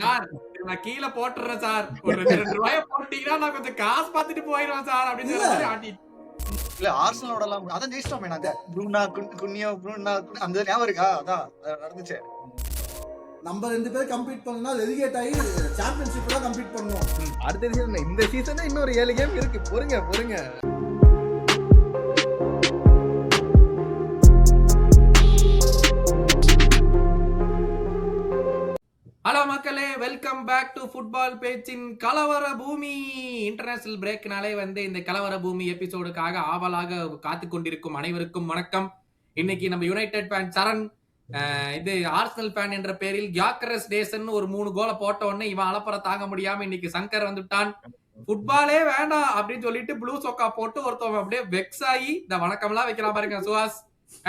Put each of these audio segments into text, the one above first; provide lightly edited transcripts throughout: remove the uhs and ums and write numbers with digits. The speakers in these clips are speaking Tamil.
சார் நான் கீழே போட்டுறேன் சார். ஒரு 2 ரூபாய போட்டீங்கன்னா நான் கொஞ்சம் காசு பார்த்துட்டு போயிடுவேன் சார் அப்படின்னு சொல்ற மாதிரி ஆட்டி. இல்ல ஆர்சனலோட எல்லாம் அதான் ஜெயிச்சிட்டோமே நாங்க. ப்ரூனா குன்னியோ ப்ரூனா அந்த ஞாபகம் இருக்கா? அதான் நடந்துச்சு. நம்ம 2 பேரும் கம்ப்ளீட் பண்ணா ரெலிகேட் ஆகி சாம்பியன்ஷிப் தான் கம்ப்ளீட் பண்ணுவோம். அடுத்த சீசன் இந்த சீசன்ல இன்னொரு 7 கேம் இருக்கு. பொறுங்க. ஹலோ மக்களே, வெல்கம் பேக் டு ஃபுட்பால் பேச்சின் கலவர பூமி. இன்டர்நேஷனல் பிரேக்னாலே இந்த கலவர பூமி எபிசோடுக்காக ஆவலாக காத்து கொண்டிருக்கும் அனைவருக்கும் வணக்கம். இன்னைக்கு நம்ம யுனைடெட் ஃபேன் சரண், இது ஆர்சனல் ஃபேன் என்ற பேரில் கியாக்கரஸ் டேசன் ஒரு 3 கோலை போட்ட உடனே இவன் அலப்பற தாங்க முடியாம இன்னைக்கு சங்கர் வந்துட்டான். ஃபுட்பாலே வேண்டாம் அப்படின்னு சொல்லிட்டு ப்ளூ சொக்கா போட்டு ஒருத்தவங்க அப்படியே வெக்ஸ் ஆகி இந்த வணக்கம்லாம் வைக்கலாம் பாருங்க சுஹாஸ்.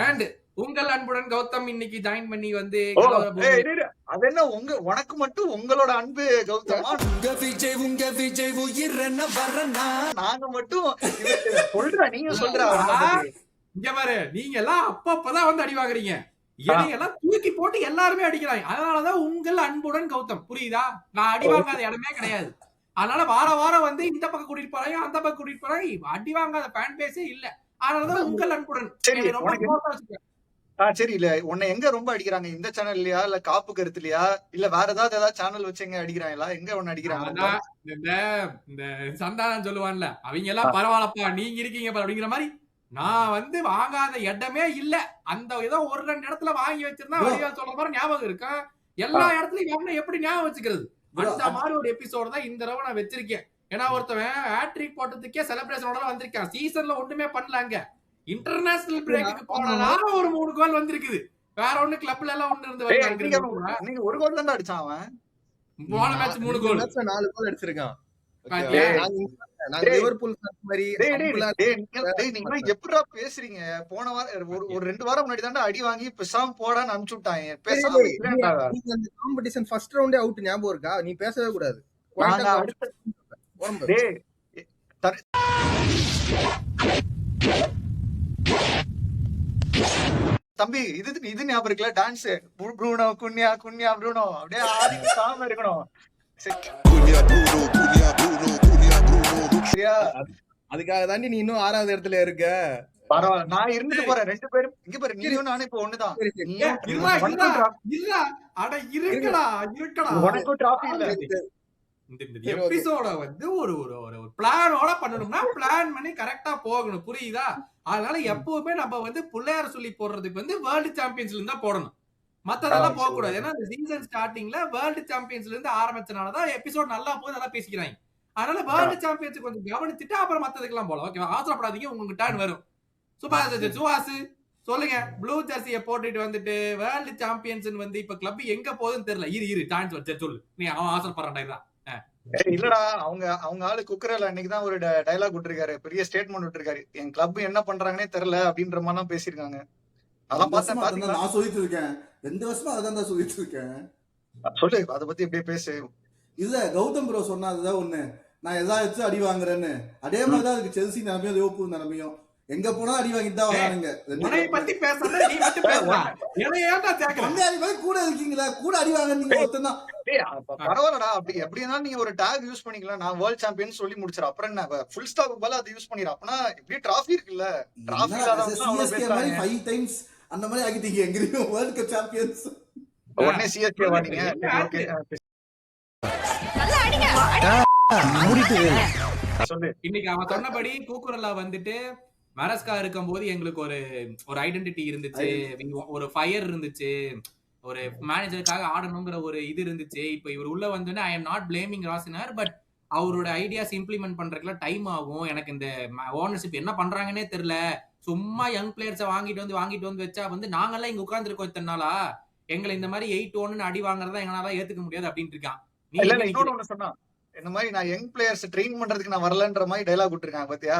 அண்ட் உங்கள் அன்புடன் கௌதம் இன்னைக்கு ஜாயின் பண்ணி அது என்ன உனக்கு மட்டும் உங்களோட அன்பு கௌதமா? நாங்க மட்டும் நீங்க சொல்ற இங்க பாரு, நீங்க எல்லாம் அப்பப்பதான் அடி வாங்குறீங்க, எல்லாம் தூக்கி போட்டு எல்லாருமே அடிக்கிறாங்க. அதனாலதான் உங்கள் அன்புடன் கௌதம், புரியுதா? நான் அடி வாங்காத இடமே கிடையாது. அதனால வாரம் இந்த பக்கம் கூட்டிட்டு போறாங்க, அந்த பக்கம் கூட்டிட்டு போறாங்க. அடி வாங்காத ஃபேன் பேஸே இல்ல. அதனாலதான் உங்கள் அன்புடன். சரி, இல்ல உன்னை எங்க ரொம்ப அடிக்கிறாங்க? இந்த சேனல் இல்லையா, இல்ல காப்பு கருத்துலயா, இல்ல வேற ஏதாவது சேனல் வச்சு எங்க அடிக்கிறாங்களா? எங்க ஒண்ணு அடிக்கிறாங்க? இந்த சந்தானம் சொல்லுவான்ல, அவங்க எல்லாம் பரவாயில்லப்பா நீங்க இருக்கீங்க அப்படிங்கிற மாதிரி நான் வாங்காத இடமே இல்ல. அந்த ஏதோ ஒரு 2 இடத்துல வாங்கி வச்சிருந்தா வடிவேல் சொல்ற மாதிரி ஞாபகம் இருக்கா? எல்லா இடத்துலயும் எப்படி ஞாபகம் வச்சுக்கிறது? அந்த மாதிரி ஒரு எபிசோடு தான் இந்த தடவை நான் வச்சிருக்கேன். ஏன்னா ஒருத்தவன் ஹேட்ரிக் போட்டதுக்கே செலிப்ரேஷனோட வந்திருக்கான். சீசன்ல ஒண்ணுமே பண்ணலாங்க. இன்டர்நேஷனல் பிரேக்குக்கு போனனால ஒரு 3 கோல் வந்திருக்குது. வேற ஒண்ணு கிளப்ல எல்லாம் ஒண்ணு இருந்து நீங்க ஒரு கோல் தான் அடிச்சான் அவன். போன மேட்ச் 3 கோல் 4 கோல் அடிச்சிருக்கான். நாங்க லிவர்பூல் மாதிரி நீங்க எப்படிடா பேசுறீங்க? போன வாரம் ஒரு 2 வாரம் முன்னாடி தான் அடி வாங்கி பேசாம போடான்னு அனுப்பிச்சு விட்டாங்க. பேசாம அந்த காம்படிஷன் ஃபர்ஸ்ட் ரவுண்டே அவுட் ஞாபகம் இருக்கா? நீ பேசவே கூடாது. தம்பி இது ஞாபகம் இருக்குல்ல? டான்ஸ் ப்ரூனோ குன்யா ப்ரூனோ அப்படியே ஆடி சாம இருக்கணும். அதுக்காக தாண்டி நீ இன்னும் 6வது இடத்துல இருக்க. பரவாயில்ல, நான் இருந்துட்டு போறேன். 2 பேரும் இங்க பாரு, நீயும் நானும் இப்ப ஒண்ணுதான். உனக்கும் டிராஃபி இல்ல. இந்த எபிசோட ஒரு பிளானோட பண்ணணும்னா பிளான் பண்ணி கரெக்டா போகணும், புரியுதா? அதனால எப்பவுமே நம்ம பிள்ளையார சொல்லி போடுறதுக்கு வேர்ல்டு சாம்பியன்ஸ்ல இருந்தா போடணும், மத்ததெல்லாம் போக கூடாது. ஏன்னா இந்த சீசன் ஸ்டார்டிங்ல வேர்ல்டு சாம்பியன்ஸ்ல இருந்து ஆரம்பிச்சனாலதான் எபிசோட் நல்லா போய் நல்லா பேசிக்கிறாங்க. அதனால வேர்ல்டு சாம்பியன்ஸ் கொஞ்சம் கவனிச்சுட்டு அப்புறம் மத்ததுக்கெல்லாம் போலாம். ஓகேவா? அவசரப்படாதீங்க, உங்களுக்கு டர்ன் வரும். சுஹாஸ் சொல்லுங்க, ப்ளூ ஜெர்சியை போட்டுட்டு வேர்ல்டு சாம்பியன்ஸ் இப்ப கிளப் எங்க போகுதுன்னு தெரியல. இரு டான்ஸ் வச்சு சொல்லு, நீ அவன் ஆசைப்படுறான். இல்லடா, அவங்க ஆளு குக்கரல அன்னைக்குதான் ஒரு டைலாக் விட்டுருக்காரு, பெரிய ஸ்டேட்மெண்ட் விட்டுருக்காரு. என் கிளப் என்ன பண்றாங்கன்னே தெரியல அப்படின்ற மாதிரி எல்லாம் பேசிருக்காங்க. அதான் பார்த்தேன். நான் சொல்லிட்டு இருக்கேன் 2 வருஷமா அதான் சொல்லிட்டு இருக்கேன். சொல்லு, அதை பத்தி எப்படியே பேசு. இல்ல கௌதம் ப்ரோ சொன்னதுதான் ஒண்ணு, நான் எதாச்சும் அடி வாங்குறேன்னு. அதே மாதிரிதான் இருக்கு செல்சி நிலைமையும் லிவர்பூல் நிலைமையும். எங்க போனா அடி வாங்கிட்டு தான் வரானுங்க. கூட இருக்கீங்களா? கூட அடி வாங்க ஒருத்தன். பரவாயில்லடா, அப்படி எப்படின்னா நீங்க ஒரு டேக் யூஸ் பண்ணிக்கலாம். நான் வேர்ல்ட் சாம்பியன் சொல்லி முடிச்சிடும். அப்புறம் என்ன ஃபுல் ஸ்டாப் பால அதை யூஸ் பண்ணிடு. அப்பனா இப்படி டிராஃபி இருக்குல்ல, டிராஃபி இல்லாத 5 டைம்ஸ் அந்த மாதிரி ஆகிட்டீங்க. எங்கேயும் வேர்ல்ட் கப் சாம்பியன்ஸ் உடனே சிஎஸ்கே வாங்க. இன்னைக்கு அவன் சொன்னபடி கூக்குரலா மரஸ்கா இருக்கும் போது எங்களுக்கு ஒரு ஐடென்டிட்டி இருந்துச்சு, ஒரு ஃபயர் இருந்துச்சு, ஒரு மேனேஜருக்காக ஆடணுங்கிற ஒரு இது இருந்துச்சு. இப்ப இவர் உள்ள வந்தோடனே ஐ எம் நாட் பிளேமிங் ராசினார், பட் அவரோட ஐடியாஸ் இம்ப்ளிமெண்ட் பண்றதுக்குலாம் டைம் ஆகும். எனக்கு இந்த ஓனர்ஷிப் என்ன பண்றாங்கன்னே தெரியல. சும்மா யங் பிளேயர்ஸை வாங்கிட்டு வந்து வச்சா நாங்கெல்லாம் இங்க உட்கார்ந்துருக்கோம் இத்தனை நாளா, எங்களை இந்த மாதிரி 8-1 அடி வாங்குறதா எங்களால ஏத்துக்க முடியாது அப்படின்ட்டு இருக்கான். இன்னொன்னு சொன்னா இந்த மாதிரி நான் யங் பிளேயர்ஸ் ட்ரெயின் பண்றதுக்கு நான் வரலன்ற மாதிரி டைலாக் விட்டுருக்காங்க பாத்தியா?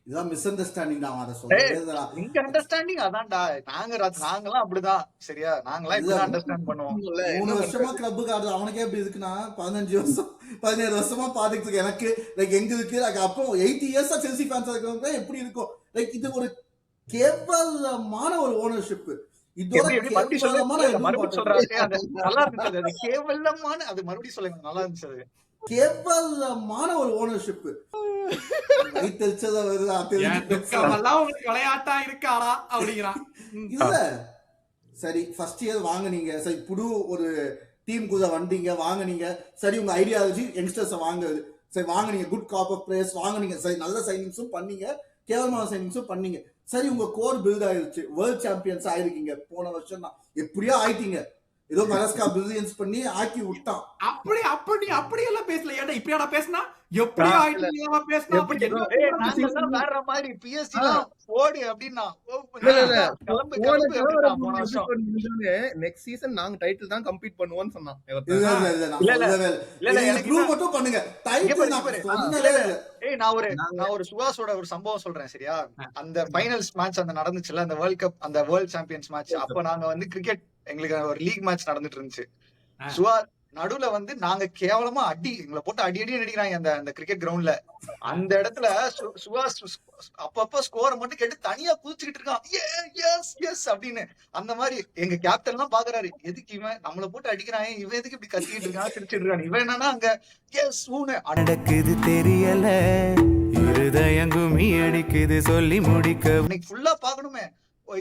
இதான் மிஸ் அண்டர்ஸ்டாண்டிங் தான். அத சொல்றேன், இங்க அண்டர்ஸ்டாண்டிங் அதான்டா. நாங்கலாம் அப்படிதான், சரியா? நாங்கலாம் இப்படி அண்டர்ஸ்டாண்ட் பண்ணுவோம். 3 வருஷமா கிளப்புக்கு ஆடுது. அவனுக்கே எப்படி இருக்குன்னா 15 வருஷம் 17 வருஷமா பாத்துட்டு இருக்கு. எனக்கு லைக் எங்க இருக்கு அப்போ 8 இயர்ஸா செல்சி ஃபேன்ஸா இருக்கவங்க எப்படி இருக்கும்? லைக் இது ஒரு கேவலமான ஒரு ஓனர்ஷிப். இதோட எப்படி மறுபடியும் சொல்லு, கேவலமான எதுவும் மறுபடியும் பார்த்தது சொல்றாரு. அது நல்லா இருந்துச்சு, அது கேவலமான, அது மறுபடியும் சொல்லுங்க, நல்லா இருந்துச்சு அது. கேவலமான ஒரு ஓனர்ஷிப். உங்களுக்கு விளையாட்டா இருக்காரா அப்படிங்கிறான். இல்ல சரி, ஃபர்ஸ்ட் இயர் வாங்குனீங்க, சரி புது ஒரு டீம் கூட வந்தீங்க, வாங்குனீங்க, சரி உங்க ஐடியாலஜி யங்ஸ்டர்ஸ் வாங்குறது, சரி வாங்குனீங்க, குட் காப் ஆஃப் பிளேயர்ஸ் வாங்குனீங்க, சரி நல்ல சைனிங்ஸும் பண்ணீங்க, கேவலமான சைனிங்ஸும் பண்ணீங்க, சரி உங்க கோர் பில்ட் ஆயிருச்சு, வேர்ல்ட் சாம்பியன்ஸ் ஆயிருக்கீங்க, போன வருஷம் தான் எப்படியோ ஆயிட்டீங்க, ஏதோ மரஸ்கா பிரில்லியன்ஸ் பண்ணி ஆக்கி விட்டான். அப்படி எல்லாம் பேசல. ஏன்டா இப்படியாடா பேசினா? எப்படி ஆயிட்டீங்க பேசினா? அப்படி நாங்க வேற மாதிரி PSG எல்லாம் ஓடு அப்படின்னா நெக்ஸ்ட் சீசன் நாங்க டைட்டில் தான் கம்ப்ளீட் பண்ணுவோம்னு சொன்னான். நான் ஒரு சுவாஸோட ஒரு சம்பவம் சொல்றேன் சரியா. அந்த ஃபைனல்ஸ் மேட்ச் அந்த நடந்துச்சுல, அந்த வேர்ல்ட் கப், அந்த வேர்ல்ட் சாம்பியன்ஸ் மேட்ச், அப்ப நாங்க வந்து கிரிக்கெட், எங்களுக்கு ஒரு லீக் மேட்ச் நடந்துட்டு இருந்துச்சு. சுவா நடுவுல வந்து நாங்க கேவலமா எங்களை போட்டு அடி அடிக்கிறாங்க அந்த கிரிக்கெட் கிரவுண்ட்ல. அந்த இடத்துல சுவாஸ் அப்பப்ப ஸ்கோரை மட்டும் கேட்டு தனியா குதிச்சுக்கிட்டு இருக்கான், எஸ் அப்படின்னு. அந்த மாதிரி எங்க கேப்டன் எல்லாம் பாக்குறாரு, எதுக்கு இவன் நம்மள போட்டு அடிக்கிறான், இவன் எதுக்கு இப்படி கத்திக்கிட்டு இருக்கான், சிரிச்சிட்டு இருக்கான். இவன் என்னன்னா அங்க எஸ் நடக்குது தெரியல, இருதயங்குமி அடிக்குது சொல்லி முடிக்க இன்னைக்கு ஃபுல்லா பாக்கணுமே.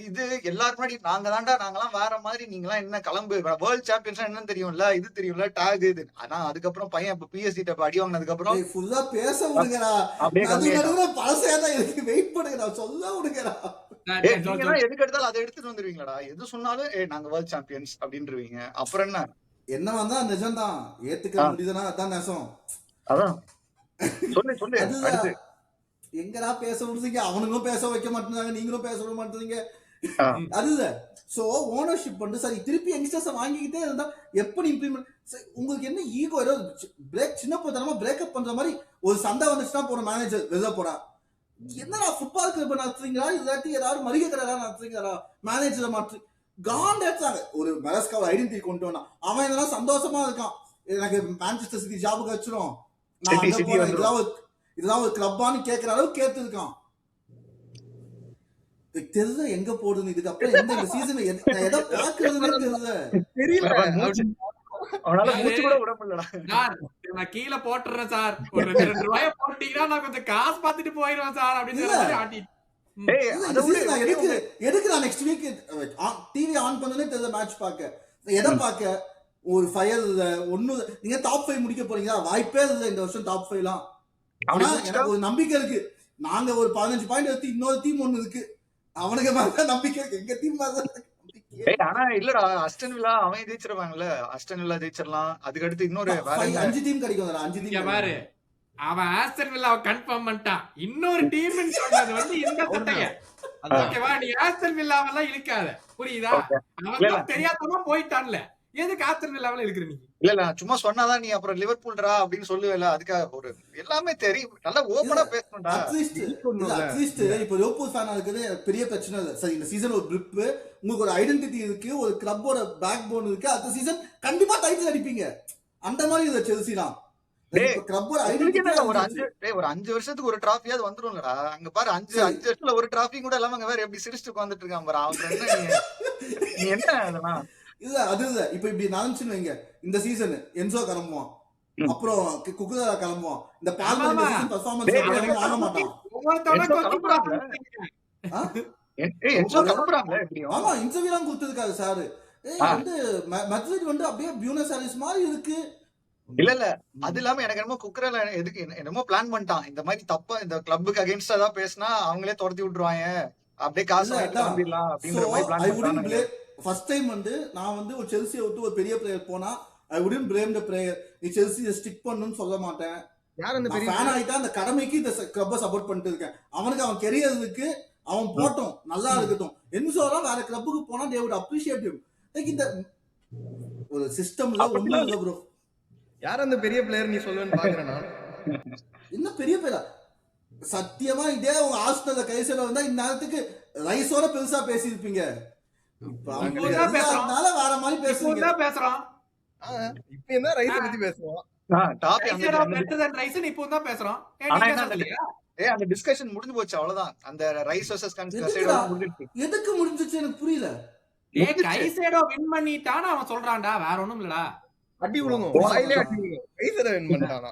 இது எல்லாரும் முன்னாடி நாங்கெல்லாம் வேற மாதிரி, நீங்களாம் என்ன கிளம்பு, வேர்ல்ட் சாம்பியன்ஸ் என்னன்னு தெரியும்ல, இது தெரியும்ல, டாக் இது. ஆனா அதுக்கப்புறம் பையன் இப்ப PSG அடி வாங்கினதுக்கு அப்புறம் ஃபுல்லா பேச விடுங்கடா, பழசையாதான் இருக்கு, வெயிட் பண்ணுங்கடா, சொல்ல விடுங்கடா. எதுக்கு எடுத்தாலும் அதை எடுத்துட்டு வந்துருவீங்களா, எது சொன்னாலும் நாங்க வேர்ல்ட் சாம்பியன்ஸ் அப்படின்றவீங்க. அப்புறம் என்ன வந்தா நிஜம்தான், ஏத்துக்க முடியுதுன்னா அதான் நெசம். அதான் சொல்லு எங்கடா பேச விடுறீங்க, அவனுங்களும் பேச வைக்க மாட்டேங்கிறாங்க, நீங்களும் பேச விட மாட்டேங்க. அதுல சோ ஓனர்ஷிப் வந்து சரி திருப்பி யங்ஸ்டர்ஸ் வாங்கிக்கிட்டே இருந்தா எப்படி இம்ப்ளிமெண்ட்? உங்களுக்கு என்ன ஈகோ, ஏதோ சின்ன போதனமா பிரேக்அப் பண்ற மாதிரி ஒரு சண்டை வந்துச்சுன்னா போற மேனேஜர் வெளில போடா, என்னடா ஃபுட்பால் கிளப் நடத்துறீங்களா, இல்லாட்டி ஏதாவது மளிகை கடை நடத்துறீங்களா, மேனேஜரை மாற்றி காண்டாங்க. ஒரு மெரஸ்காவை ஐடென்டிட்டி கொண்டு வந்தா அவன் இதெல்லாம் சந்தோஷமா இருக்கான், எனக்கு மான்செஸ்டர் சிட்டி ஜாபுக்கு வச்சிரும், நான் இதெல்லாம் ஒரு கிளப்பான்னு கேட்கிற அளவுக்கு கேட்டு இருக்கான். தெரியல எங்க போடுது, இதுக்கப்புறம் எந்த சீசன் எதை பாக்குறதுன்னு தெரியல. நான் கீழே போட்டுறேன் சார், ஒரு 2 ரூபாய போட்டீங்கன்னா நான் கொஞ்சம் காசு பார்த்துட்டு போயிடுவேன் சார் அப்படின்னு. எதுக்கு நான் நெக்ஸ்ட் வீக் டிவி ஆன் பண்ணனே தெரியல, மேட்ச் பார்க்க எதை பார்க்க, ஒரு ஃபயர் ஒண்ணு, நீங்க டாப் 5 முடிக்க போறீங்களா, வாய்ப்பே இல்லை இந்த வருஷம் டாப் 5 எல்லாம். ஆனா எனக்கு ஒரு நம்பிக்கை இருக்கு, நாங்க ஒரு 15 பாயிண்ட் எடுத்து இன்னொரு டீம் ஒண்ணு இருக்கு, அவனுக்கு மேல நம்பிக்கை இருக்கு, எங்க டீம் ஆனா இல்லடா, அஸ்டன் வில்லா அவன் ஜெயிச்சிருவாங்கல்ல, அஸ்டன் வில்லா ஜெயிச்சிடலாம், அதுக்கு அடுத்து இன்னொரு 5 டீம் கிடைக்கும், 5 டீம் பாரு. அவன் ஆஸ்டன் வில்லா கன்ஃபார்ம் பண்ணிட்டான், இன்னொரு டீம் சொன்னது வந்து இந்த சட்டைய. ஓகேவா, நீ ஆஸ்டன் வில்லாவெல்லாம் இழுக்காத, புரியுதா? அவன் தெரியாதமா போயிட்டான்ல, எதுக்கு ஆஸ்டன் வில்லாவெல்லாம் இழுக்குற நீ? இல்ல சும்மா சொன்னாதான் நீ அப்புறம் லிவர்பூல்டா அப்படின்னு சொல்லுவேல, அதுக்காக ஒரு எல்லாமே தெரியும், நல்லா ஓபனா பேசணும்டா. அட்லீஸ்ட் இப்ப லிவர்பூல் ஃபேனா இருக்குது பெரிய பிரச்சனை இல்ல, சரி இந்த சீசன் ஒரு கிரிப், உங்களுக்கு ஒரு ஐடென்டிட்டி இருக்கு, ஒரு கிளப்போட பேக் போன் இருக்கு, அடுத்த சீசன் கண்டிப்பா டைட்டில் அடிப்பீங்க, அந்த மாதிரி இந்த செல்சி தான். ஒரு 5 வருஷத்துக்கு ஒரு டிராஃபியாவது வந்துரும்லடா, அங்க பாரு 5 வருஷத்துல ஒரு டிராஃபி கூட இல்லாம வேற எப்படி சிரிச்சுட்டு உட்காந்துட்டு இருக்கான் பாரு அவன். நீ என்ன அதெல்லாம் இல்ல அது இல்ல, இப்ப இப்படி நடந்துச்சுன்னு வைங்க, இந்த சீசன் என்சோ கிளம்புவான், அப்புறம் குக்குரா கிளம்புவான், இந்த பெர்ஃபார்மன்ஸ் ஆக மாட்டான். ஆமா இன்டர்வியூலாம் கொடுத்திருக்காரு சார், வந்து மெட்ரிட் வந்து அப்படியே பியூனஸ் ஆரிஸ் மாதிரி இருக்கு. இல்ல அது இல்லாம எனக்கு என்னமோ குக்கரல எதுக்கு என்னமோ பிளான் பண்ணிட்டான், இந்த மாதிரி தப்பா இந்த கிளப்புக்கு அகைன்ஸ்டா தான் பேசினா அவங்களே துரத்தி விட்டுருவாங்க, அப்படியே காசு வாங்கிடலாம் அப்படின்ற மாதிரி பிளான் பண்ணாங்க. ஃபர்ஸ்ட் டைம் வந்து நான் வந்து ஒரு செல்சியை விட்டு ஒரு பெரிய பிளேயர் போனா ஐ வுடன்ட் blame the player, நீ செல்சியை ஸ்டிக் பண்ணணும்னு சொல்ல மாட்டேன். யார் அந்த பெரிய ஃபேன் ஆயிட்டா அந்த கடமைக்கு இந்த கிளப்பை சப்போர்ட் பண்ணிட்டு இருக்கேன், அவனுக்கு அவன் கெரியருக்கு அவன் போட்டோம் நல்லா இருக்கட்டும். என்சோலாம் வேற கிளப்புக்கு போனா they would appreciate him. Like இந்த ஒரு சிஸ்டம்ல ஒண்ணும் இல்ல ப்ரோ. யார் அந்த பெரிய பிளேயர் நீ சொல்லுவேன்னு பாக்குறேன் நான். என்ன பெரிய பிளேயர் சத்தியமா இதே உங்க ஆஸ்ட்ரேலியா கைசல வந்தா இந்த நேரத்துக்கு ரைஸோட பெருசா பேசியிருப்பீங்க. வேற மாதிரி பேசுறீங்க, பேசுறான் இப்ப என்ன ரைஸ் பத்தி பேசுறோம், அந்த டிஸ்கஷன் முடிஞ்சு போச்சு அவ்வளவுதான். அந்த ரைஸ் வெர்சஸ் கன்சைட் முடிஞ்சிருச்சு. எதுக்கு முடிஞ்சிச்சு எனக்கு புரியல. கைசேடோ வின் பண்ணிட்டான்னு அவன் சொல்றான்டா, வேற ஒண்ணும் இல்லடா. அடி விழுங்கும், வாயிலே அடி விழுங்கும். கைசட வின் பண்ணிட்டானா?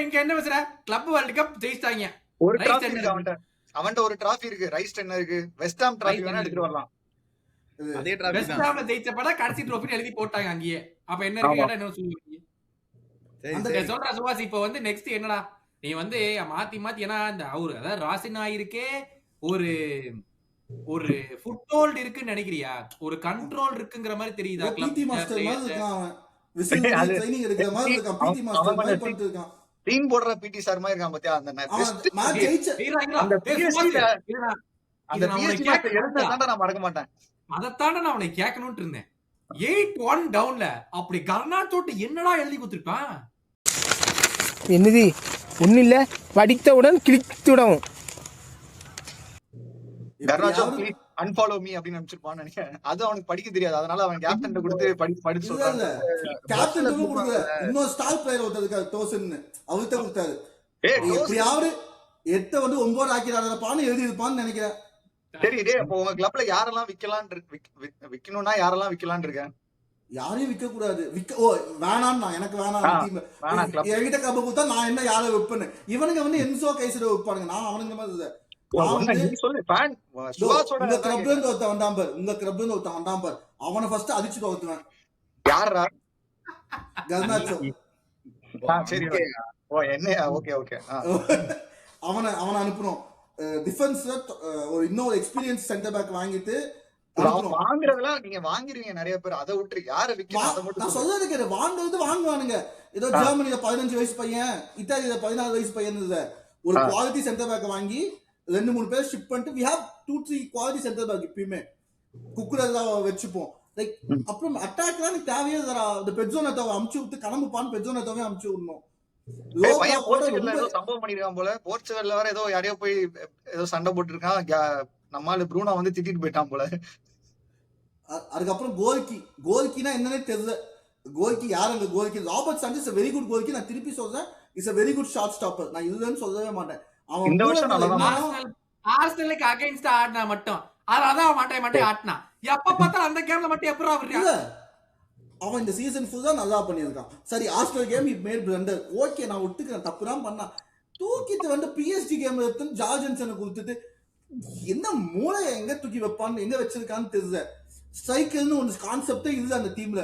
இங்க என்ன பேசுற? கிளப் வேர்ல்ட் கப் ஜெயிச்சிட்டாங்க. ஒரு டிராஃபி இருக்கு அவன்கிட்ட ஒரு டிராஃபி இருக்கு, ரைஸ் டென்னர் இருக்கு, வெஸ்ட் ஹாம் டிராஃபி வேணா எடுத்துட்டு வரலாம். அதே டிராஃபி வெஸ்ட் தான். ஹாம்ல ஜெயிச்சப்பட கடைசி ட்ரோஃபி எழுதி போட்டாங்க அங்கேயே. அப்ப என்ன இருக்கு கேட்டா என்ன சொல்லுவீங்க? சொல்றா சுபாஷ், இப்ப வந்து நெக்ஸ்ட் என்னடா நீ வந்து மாத்தி மாத்தி, ஏன்னா இந்த அவரு அதாவது ராசின் ஆயிருக்கே ஒரு ஒரு ஃபுட்பால் இருக்குன்னு நினைக்கிறியா? ஒரு கண்ட்ரோல் இருக்குங்கிற மாதிரி தெரியுதா? பிடி மாஸ்டர் மாதிரி இருக்கான் அவன். விசில் ட்ரைனிங் எடுக்கிற மாதிரி இருக்கான். பிடி மாஸ்டர் மாதிரி பண்ணிட்டு இருக்கான். டீம் போடுற பிடி சார் மாதிரி இருக்கான் பாத்தியா? அந்த மேட்ச் ஜெயிச்ச அந்த PSG அந்த PSG மேட்ச் எடுத்ததாண்டா நான் மறக்க மாட்டேன். அதத்தாண்ட நான் அவனை கேட்கணும்னு இருந்தேன். 8-1 டவுன்ல அப்படி கர்நாடோட்டு என்னடா எழுதி கொடுத்திருப்பான்? என்னது ஒண்ணு இல்ல, படித்தவுடன் கிளித்துடவும். கர்நாச்சோ ப்ளீஸ் அன்ஃபாலோ மீ அப்படின்னு நினைச்சிருப்பான்னு நினைக்கிறேன். அது அவனுக்கு படிக்க தெரியாது, அதனால அவன் கேப்டன் கொடுத்து படிச்சு சொல்றாங்க. கேப்டன் கொடுக்கல, இன்னொரு ஸ்டார் பிளேயர் ஒருத்தருக்கு டோசன் அவர்கிட்ட கொடுத்தாரு. எப்படியாவது 8 வந்து 9 ஆக்கிறாருப்பான்னு எழுதி இருப்பான்னு நினைக்கிறேன். சரி டே, அப்போ உங்க கிளப்ல யாரெல்லாம் விக்கணும்னா யாரெல்லாம் விக்கலான்னு இருக்கேன்? யாரையும் விக்க கூடாது. வேணாம், எனக்கு வேணாம். என்கிட்ட கப்ப கொடுத்தா நான் என்ன யாரை வைப்பேன்னு. இவனுங்க வந்து என்சோ கைசரை வைப்பானுங்க. நான் அவனுங்க மாதிரி உங்க கிளப்ல இருந்து ஒருத்தன் வந்தான் பார், அவனை ஃபர்ஸ்ட் அடிச்சு தோத்துவேன். யாரா? கர்நாச்சோ. சரி என்ன, ஓகே ஓகே. அவனை அனுப்பணும். டிஃபென்ஸ்ல ஒரு இன்னொரு எக்ஸ்பீரியன்ஸ் சென்டர் பேக் வாங்கிட்டு வாங்குறதெல்லாம் நீங்க வாங்கிருவீங்க நிறைய பேர். அதை விட்டு யார விக்கணும்? நான் சொல்றது வாங்குறது வாங்குவானுங்க. ஏதோ ஜெர்மனில 15 வயசு பையன், இத்தாலியில 14 வயசு பையன் ஒரு குவாலிட்டி சென்டர் பேக் வாங்கி 2-3 பேர் ஷிப் பண்ணிட்டு we have 2-3 quality center pack இப்பயுமே குக்குரதா வச்சுப்போம். லைக் அப்புறம் அட்டாக்லாம் எனக்கு தேவையே தரா. அந்த பெட்ஜோனேட்டோவை அமுச்சு விட்டு கிளம்புப்பான்னு பெட்ஜோனேட்டோவே அமுச்சு விடணும். சம்பவம் பண்ணிருக்கான் போல. போர்ச்சுகல்ல வேற ஏதோ யாரையோ போய் ஏதோ சண்டை போட்டு இருக்கான். நம்மால ப்ரூனோ வந்து திட்டிட்டு போயிட்டான் போல. அதுக்கப்புறம் கோல்கினா என்னன்னே தெரியல. கோல்கி யார்? அந்த கோல்கி ராபர்ட் சாnchez வெரி குட் கோல்கி. நான் திருப்பி சொல்றேன், is a very good shot stopper. நான் இல்லன்னு சொல்லவே மாட்டேன். அவன் இந்த வருஷம் ஆர்சனலுக்கு அகைன்ஸ்ட் ஆடினா மட்டும் அதான் மாட்டே ஆட்டினா. எப்ப பார்த்தா அந்த கேம்ல மட்டும் எப்பறா வர்றியா? அவன் இந்த சீசன் ஃபுல்லா நல்லா பண்ணியிருக்கான். சரி, Australia game it made blunder. Okay, நான் ஒத்துக்கிறேன், தப்பு தான் பண்ணா. தூக்கிட்டு வந்து PSG கேம்ல எடுத்து ஜார்ஜன்சனை கொடுத்துட்டு என்ன மூளை எங்க தூக்கி வைப்பான்னு எங்க வச்சிருக்கான்னு தெரியல. ஸ்ட்ரைக்கர்னு ஒன்று கான்செப்டே இல்லை அந்த டீம்ல.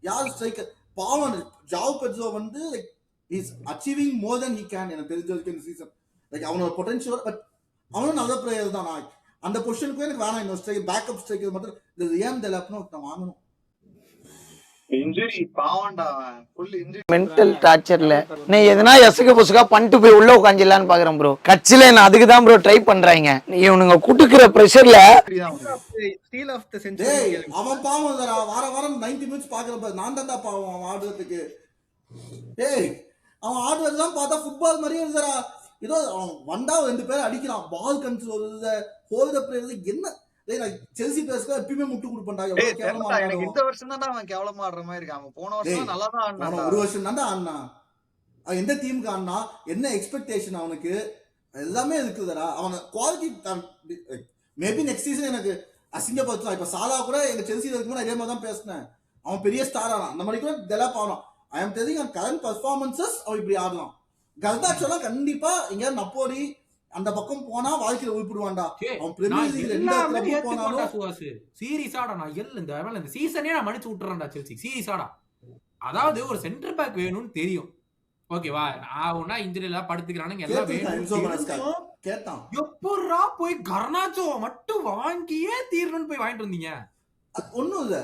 யார் ஸ்ட்ரைக்கர்? பாவன் ஜாவ் பெட்ரோ வந்து like is achieving more then he can. எனக்கு தெரிஞ்ச வரைக்கும் இந்த சீசன் லைக் அவனோட பொட்டன்ஷியல். பட் அவனும் நல்ல பிளேயர் தான். நான் அந்த பொசிஷனுக்கு எனக்கு வேணாம். இன்னொரு ஸ்ட்ரைக்கர், பேக்கப் ஸ்ட்ரைக்கர் மட்டும் இந்த ரியாம் டெலாப்னு ஒருத்தன் வாங்கணும். இன்ஜுரி பாவண்டா, ஃபுல் இன்ஜுரி. மென்டல் டார்ச்சர்ல நீ எதனா எசுக்கு புசுக்கா பண்ணிட்டு போய் உள்ள உட்காந்துலான்னு பாக்குறேன் ப்ரோ. கட்சியில நான் அதுக்கு தான் ப்ரோ ட்ரை பண்றாங்க. இவனுங்க குடுக்குற பிரஷர்ல ஸ்டீல் ஆஃப் தி செஞ்சுரி. அவன் பாவம் தரா. வாரம் 90 மினிட்ஸ் பாக்குறப்ப நான் தான்டா பாவம் அவன் ஆடுறதுக்கு. டேய், அவன் ஆடுறதுதான் பார்த்தா ஃபுட்பால் மாதிரியே இருந்தரா. ஏதோ அவன் வந்தா 2 பேர் அடிக்கிறான். பால் கண்ட்ரோல் இல்ல, ஹோல்ட் அப் என்ன செல்சி பேஸ்க்கு எப்பயுமே முட்டு கொடுப்பா. எனக்கு இந்த வருஷம் தான் அவன் கேவலமா ஆடுற மாதிரி இருக்கு. அவன் போன வருஷம் நல்லா தான் ஆடினான். ஒரு வருஷம் தான்டா ஆடினான். எந்த டீமுக்கு ஆடினா, என்ன எக்ஸ்பெக்டேஷன் அவனுக்கு எல்லாமே இருக்குதுடா. அவன் குவாலிட்டி மேபி நெக்ஸ்ட் சீசன் எனக்கு அசிங்கப்படுத்தலாம். இப்ப சாலா கூட எங்க செல்சியில இருக்கும்போது இதே மாதிரி தான் பேசினேன். அவன் பெரிய ஸ்டார் ஆனான். அந்த மாதிரி கூட டெவலப் ஆனான். ஐ எம் டெல்லிங் அவன் கரண்ட் பர்ஃபார்மன்சஸ் அவன் இப்படி ஆடலாம். கர்நாச்சோலாம் கண்டிப்பா எங்கேயாவது நப்போலி அந்த பக்கம் போனா வாழ்க்கையில உருப்பிடுவான்டா. அவன் பிரீமியர் லீக்ல எந்த கிளப் போனாலும் சீரியஸாடா. நான் இந்த சீசனே நான் மன்னிச்சு விட்டுறேன்டா செல்சி. சீரியஸாடா. அதாவது ஒரு சென்டர் பேக் வேணும்னு தெரியும், ஓகேவா? ஆவுனா இன்ஜுரில படுத்துக்கிறானுங்க எல்லாம் வேணும். கேட்டான் எப்பறா போய் கர்நாச்சோ மட்டும் வாங்கியே தீரணும்னு போய் வாங்கிட்டு வந்தீங்க? ஒண்ணும் இல்ல.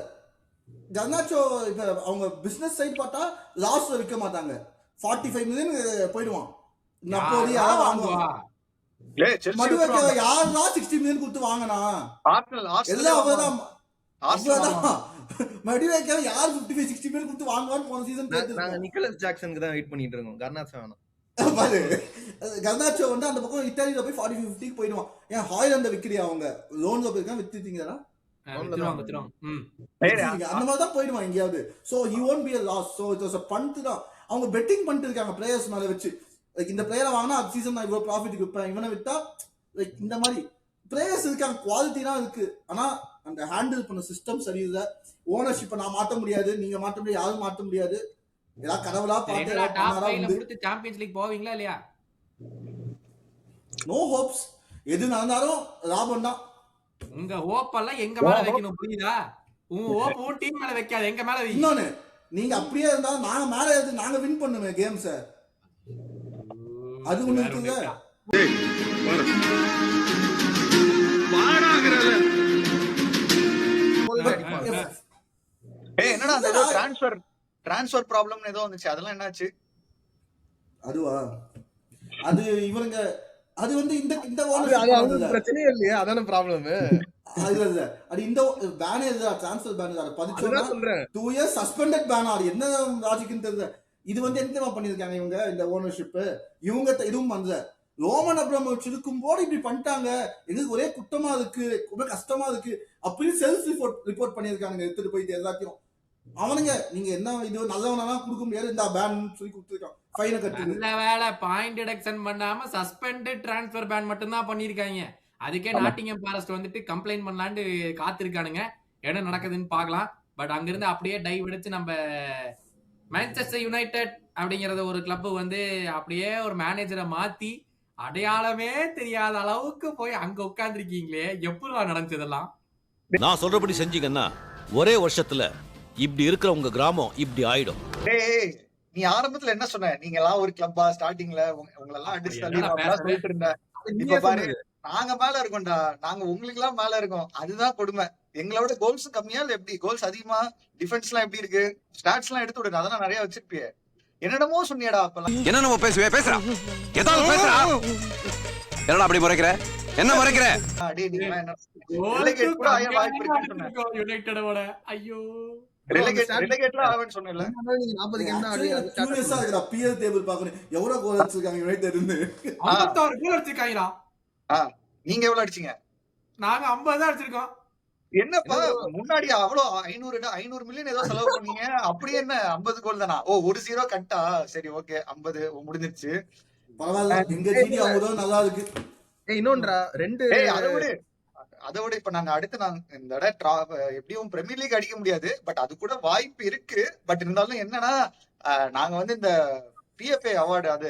கர்நாச்சோ இப்ப அவங்க பிசினஸ் சைடு பார்த்தா லாஸ்ல விற்க மாட்டாங்க. 45 மில்லியன் போயிடுவான். நப்போலி யாரா வாங்குவா? யாருன்னா 60 மில்லியன் கொடுத்து வாங்கினா எல்லாம் அவதான். மடிவேக்காக யார் 55-60 மில்லியன் கொடுத்து வாங்குவான்னு போன சீசன் நாங்க நிக்கலஸ் ஜாக்சனுக்கு தான் வெயிட் பண்ணிட்டு இருக்கோம். கர்நாச்சோ வேணாம். கர்நாச்சோ வந்து அந்த பக்கம் இத்தாலியில போய் 40-50 போயிடுவான். ஏன் ஹாய்லாண்ட விக்கிறியா? அவங்க லோன்ல போயிருக்கான், வித்துட்டீங்களா? அந்த மாதிரிதான் போயிடுவான் எங்கேயாவது. So he won't be a loss. so it was a punt தான். அவங்க பெட்டிங் பண்ணிட்டு இருக்காங்க பிளேயர்ஸ் மேல வச்சு. லைக் இந்த பிளேயரை வாங்கினா அந்த சீசன் நான் இவ்வளவு ப்ராஃபிட் விற்பேன், இவனை விட்டா லைக் இந்த மாதிரி பிளேயர்ஸ் இருக்காங்க. குவாலிட்டிலாம் இருக்கு. ஆனா அந்த ஹேண்டில் பண்ண சிஸ்டம் சரியில்லை. ஓனர்ஷிப்பை நான் மாற்ற முடியாது, நீங்க மாற்ற முடியாது, யாரும் மாற்ற முடியாது. ஏதாவது கடவுளா பார்த்து என்னடா ஏதாவது டாப் பண்ணாரா 5ல உண்டு. முடிச்சு சாம்பியன்ஸ் லீக் போவீங்களா இல்லையா? No hopes. எது நடந்தாலும் லாபம் தான். உங்க ஹோப் எல்லாம் எங்க மேல வைக்கணும், புரியுதா? உங்க ஹோப் உன் டீம் மேல வைக்காத, எங்க மேல வை. இன்னொன்னு, நீங்க அப்படியே இருந்தா நாங்க மேல இருந்து நாங்க வின் பண்ணுவேன் கேம்ஸ. அது ஒண்ணு இருக்குல்ல. என்னடா அந்த ஏதோ டிரான்ஸ்ஃபர் ப்ராப்ளம் ஏதோ வந்துச்சு, அதெல்லாம் என்னாச்சு? அதுவா? அது இவங்க அது வந்து இந்த அது ஓனர்ஷிப் அவங்க பிரச்சனையே இல்லையே, அதான ப்ராப்ளம். இல்ல அது இந்த பேனே இல்ல, ட்ரான்ஸ்ஃபர் பேன் இல்ல. பதிச்சோம்னா சொல்றேன் 2 years சஸ்பெண்டட் பேன். அது என்ன லாஜிக்னு தெரியல. இது வந்து என்ன பண்ணிருக்காங்க இவங்க, இந்த ஓனர்ஷிப் இவங்க இதுவும் பண்ணல. ரோமன் அப்ராமோவிச் இருக்கும் போது இப்படி பண்ணிட்டாங்க, எங்களுக்கு ஒரே குற்றமா இருக்கு, ரொம்ப கஷ்டமா இருக்கு அப்படின்னு செல்ஃப் ரிப்போர்ட் பண்ணிருக்காங்க. எடுத்துட்டு போயிட்டு எல்லாத்தையும் அவனுங்க நீங்க என்ன இது நல்லவனா கொடுக்க முடியாது, இந்த பேன் சொல்லி கொடுத்துருக்கான், ஃபைனை கட்டுங்க. நல்ல வேளை பாயிண்ட் டிடக்ஷன் பண்ணாம சஸ்பெண்டட் டிரான்ஸ்ஃபர் பேன் மட்டும் தான் பண்ணிருக்காங்க. அதுக்கே நாட்டிங்ஹாம் ஃபாரஸ்ட் வந்துட்டு கம்ப்ளைண்ட் பண்ணலான்னு காத்திருக்கானுங்க. என்ன நடக்குதுன்னு பார்க்கலாம். பட் அங்கிருந்து அப்படியே டைவ் அடிச்சு நம்ம மான்செஸ்டர் யுனைடெட் அப்படிங்கறத ஒரு கிளப் வந்து அப்படியே ஒரு மேனேஜரை மாத்தி அடையாளமே தெரியாத அளவுக்கு போய் அங்க உட்கார்ந்துருக்கீங்களே, எப்படி நடந்ததெல்லாம்? நான் சொல்றபடி செஞ்சீங்கன்னா ஒரே வருஷத்துல இப்படி இருக்கிற உங்க கிராமம் இப்படி ஆயிடும். டேய், நீ ஆரம்பத்துல என்ன சொன்ன? நீங்க எல்லாம் ஒரு கிளப்பா ஸ்டார்டிங்ல உங்களை எல்லாம் அடிச்சு தள்ளிடுவாங்க சொல்லிட்டு இருந்த. இப்ப பாரு, நாங்க மேல இருக்கோம்டா, நாங்க உங்களுக்கு எல்லாம் மேல இருக்கோம். அதுதான் கொடுமை. எங்களோட கோல்ஸ் கம்மியா இல்ல எப்படி? கோல்ஸ் அதிகமா, டிஃபென்ஸ் எல்லாம் எப்படி இருக்கு, ஸ்டாட்ஸ் எல்லாம் எடுத்து விடுங்க. அதெல்லாம் நிறைய வச்சிருப்பியே. என்னடமோ சொன்னியடா அப்பெல்லாம். என்ன நம்ம பேசுறா ஏதாவது பேசுறா, என்னடா அப்படி முறைக்கிற, என்ன முறைக்கிற? டேய் நீங்க என்ன ரெலகேட் கூட ஆய வாய்ப்பு இருக்குன்னு சொன்னேன். யுனைடெடோட ஐயோ ரெலகேட்லாம் ஆவன்னு சொன்னேன்ல. நீங்க 40 கேம் தான் ஆடுவீங்க. கியூரியஸா இருக்குடா, பிஎல் டேபிள் பார்க்கணும் எவ்வளவு கோல் அடிச்சிருக்காங்க யுனைடெட் இருந்து. 56 கோல் அடிச்சிருக்காங்கடா. நீங்க எவ்வளவு அடிச்சீங்க? நாங்க 50 தான் அடிச்சிருக்கோம். என்னப்பா முன்னாடி அவ்வளவு 500 மில்லியன் ஏதோ செலவு பண்ணீங்க, அப்படியே என்ன 50 கோல் தானா? ஓ 1-0 கட்டா, சரி ஓகே 50 முடிஞ்சிருச்சு. பரவாயில்ல, எங்க ஜிடி அவங்கதான் நல்லா இருக்கு. இன்னொன்றா 2 அதை விட இப்ப நாங்க அடுத்து நாங்க இந்த எப்படியும் பிரீமியர் லீக் அடிக்க முடியாது, பட் அது கூட வாய்ப்பு இருக்கு. பட் இருந்தாலும் என்னன்னா நாங்க வந்து இந்த PFA அவார்டு அது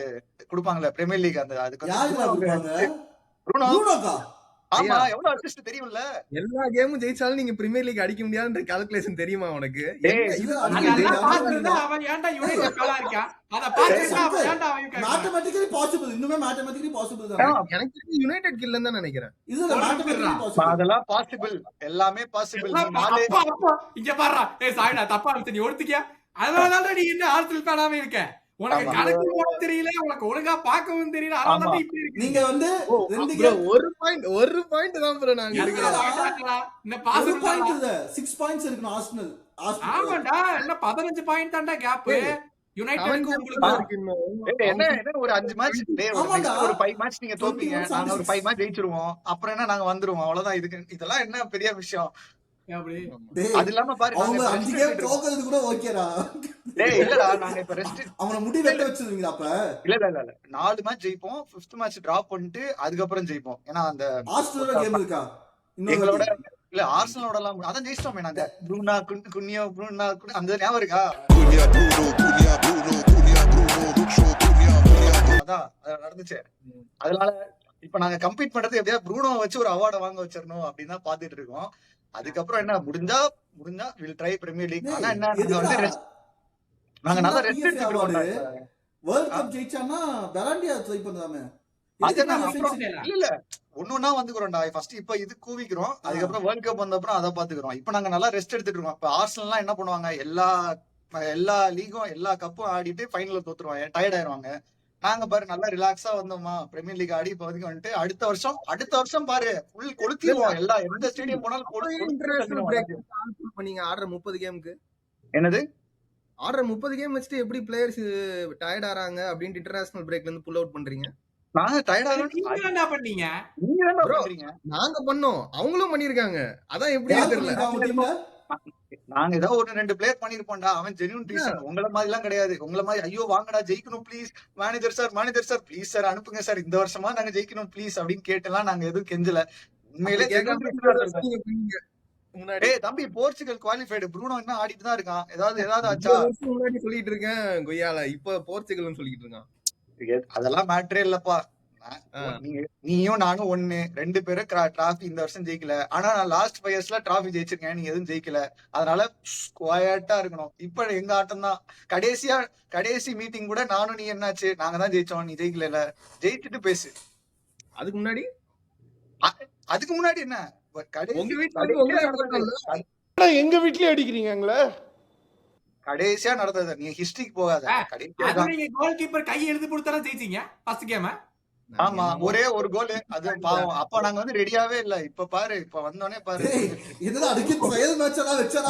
கொடுப்பாங்கல்ல பிரீமியர் லீக், அந்த அதுக்கு யாருடா கொடுப்பாங்க? ப்ரூனோ. ப்ரூனோக்கா? ஆமா, எவ்வளவு அசிஸ்ட் தெரியும்ல. எல்லா கேமும் ஜெயிச்சாலும் நீங்க பிரீமியர் லீக் அடிக்க முடியாதுன்ற கால்குலேஷன் தெரியுமா உனக்கு? அதெல்லாம் பார்த்துட்டு அவன் ஏன்டா யுனைடெட் மேல இருக்கான்? அத பார்த்துட்டு அவன் ஏன்டா அவன் இருக்கான்? மேத்தமேட்டிக்கலி பாசிபிள், இன்னுமே மேத்தமேட்டிக்கலி பாசிபிள் தான். எனக்கு யுனைடெட் கில்லன்னு தான் நினைக்கிறேன். இதுல மேத்தமேட்டிக்கலி பாசிபிள். அதெல்லாம் பாசிபிள், எல்லாமே பாசிபிள். அப்பா இங்க பாருடா, சாய்டா தப்பா இருந்துச்சு, நீ ஒருத்திக்க. அதனாலதான் நீ என்ன ஆர்சனல் ஃபேனாவே இருக்க. உனக்கு கணக்கு போட தெரியல, உனக்கு ஒழுங்கா பார்க்கவும் தெரியல, அதனால இப்படி இருக்கு. நீங்க வந்து ஒரு பாயிண்ட் தான் ப்ரோ நாங்க இருக்கோம். இந்த பாசிபிள் பாயிண்ட் இல்ல, 6 பாயிண்ட்ஸ் இருக்குன்னு ஆர்சனல். ஆமாடா, இல்ல 15 பாயிண்ட் தான்டா கேப் யுனைடெட்க்கு உங்களுக்கு. என்ன ஒரு 5 மேட்ச், ஒரு 5 மேட்ச் நீங்க தோப்பீங்க, நாங்க ஒரு 5 மேட்ச் ஜெயிச்சிருவோம். அப்புறம் என்ன, நாங்க வந்துருவோம், அவ்வளவுதான். இதெல்லாம் என்ன பெரிய விஷயம்? அது இல்லாம பாரு, அவங்க 5 கேம் தோக்குறது கூட ஓகேடா. டேய் இல்லடா, நாங்க இப்ப ரெஸ்ட் அவன முடி வெட்ட வச்சிருவீங்களா அப்ப? இல்ல 4 மேட்ச் ஜெயிப்போம், 5th மேட்ச் டிராப் பண்ணிட்டு அதுக்கப்புறம் ஜெயிப்போம். ஏன்னா அந்த ஆஸ்ட்ரேலியா கேம் இருக்கா எங்களோட? இல்ல ஆர்சனலோட எல்லாம் அதான் ஜெயிச்சிட்டோமே நாங்க. ப்ரூனா குன்னியோ ப்ரூனா அந்த ஞாபகம் இருக்கா? அதான் நடந்துச்சு. அதனால இப்ப நாங்க கம்பீட் பண்றது எப்படியா ப்ரூனோ வச்சு ஒரு அவார்டை வாங்க வச்சிடணும் அப்படின்னு தான் பாத்துட்டு இருக்கோம். அதுக்கப்புறம் என்ன, முடிஞ்சா வில் ட்ரை பிரீமியர் லீக். ஆனா என்ன, நாங்க நல்லா ரெஸ்ட் எடுத்துக்கிறோம். வேர்ல்ட் கப் ஜெயிச்சானா பெராண்டியா ட்ரை பண்ணலாமே. இல்ல ஒன்னொன்னா வந்துக்கிறோம்டா. ஃபர்ஸ்ட் இப்ப இது கூவிக்கிறோம், அதுக்கப்புறம் வேர்ல்ட் கப் வந்த அப்புறம் அதை பாத்துக்கிறோம். இப்ப நாங்க நல்லா ரெஸ்ட் எடுத்துட்டு இருக்கோம். இப்ப ஆர்சனல் எல்லாம் என்ன பண்ணுவாங்க, எல்லா லீகும் எல்லா கப்பும் ஆடிட்டு ஃபைனல்ல தோத்துருவாங்க, டயர்ட் ஆயிருவாங்க. நாங்க பாரு நல்லா ரிலாக்ஸா வந்தோமா, பிரீமியர் லீக் ஆடி இப்ப வந்துட்டு அடுத்த வருஷம் பாரு ஃபுல் கொளுத்திடுவோம். எல்லா எந்த ஸ்டேடியம் போனாலும் நீங்க ஆடுற 30 கேமுக்கு என்னது ஆடுற 30 கேம் வச்சுட்டு எப்படி பிளேயர்ஸ் டயர்ட் ஆறாங்க அப்படின்னு இன்டர்நேஷனல் பிரேக்ல இருந்து புல் அவுட் பண்றீங்க? நாங்க டயர்ட் ஆறோம். நீங்க என்ன பண்ணீங்க? நீங்க என்ன பண்றீங்க? நாங்க பண்ணோம், அவங்களும் பண்ணிருக்காங்க. அதான் எப்படி தெரியல. நாங்க ஏதாவது 1-2 பிளேயர் பண்ணிருப்போம்டா, அவன் ஜென்யூன் ரீசன். உங்களை மாதிரி எல்லாம் கிடையாது. உங்களை மாதிரி ஐயோ வாங்கடா ஜெயிக்கணும் please, manager sir please sir அனுப்புங்க சார், இந்த வருஷமா நாங்க ஜெயிக்கணும் ப்ளீஸ் அப்படின்னு கேட்டெல்லாம் நாங்க எதுவும் கெஞ்சல. உண்மையிலே முன்னாடி ஏய் தம்பி போர்ச்சுகல் குவாலிஃபைடு, ப்ரூனோ இன்னும் ஆடிட்டு தான் இருக்கான். ஏதாவது இந்த ஆச்சா? வருஷம் முன்னாடி சொல்லிட்டு இருக்கேன் கொய்யால, இப்ப போர்ச்சுகல்னு சொல்லிட்டு இருக்கான். அதெல்லாம் மேட்டரே இல்லப்பா. ஆ. நீயும் நானும் ஒண்ணு, 2 பேரும் டிராஃபி இந்த வருஷம் ஜெயிக்கல. ஆனா நான் லாஸ்ட் 5 இயர்ஸ்ல டிராஃபி ஜெயிச்சிருக்கேன், நீங்க எதுவும் ஜெயிக்கல. அதனால குவாய்ட்டா இருக்கணும். இப்ப எங்க ஆட்டம் தான். கடைசி மீட்டிங் கூட நானும் நீ என்னாச்சு, நாங்க தான் ஜெயிச்சோம், நீ ஜெயிக்கல. ஜெயிச்சுட்டு பேசு. அதுக்கு முன்னாடி அதுக்கு முன்னாடி என்ன உங்க வீட்டுல வந்து உங்களே நடந்தது. எங்க வீட்லயே அடிக்கிறீங்க எங்களை. கடைசியா நடந்தது, நீ ஹிஸ்டரிக்கு போகாத. கடைசியா அது நீங்க கோல் கீப்பர் கை எடுத்து கொடுத்தாலும் ஜெயிச்சீங்க ஃபர்ஸ்ட் கேம். ஆமா, ஒரே ஒரு கோல். அது பாவம். அப்ப நாங்க வந்து ரெடியாவே இல்ல. இப்ப பாரு, இப்ப வந்தோடனே பாரு. இதெல்லாம் அடிக்க ட்ரையல் மேட்ச் எல்லாம் வச்சா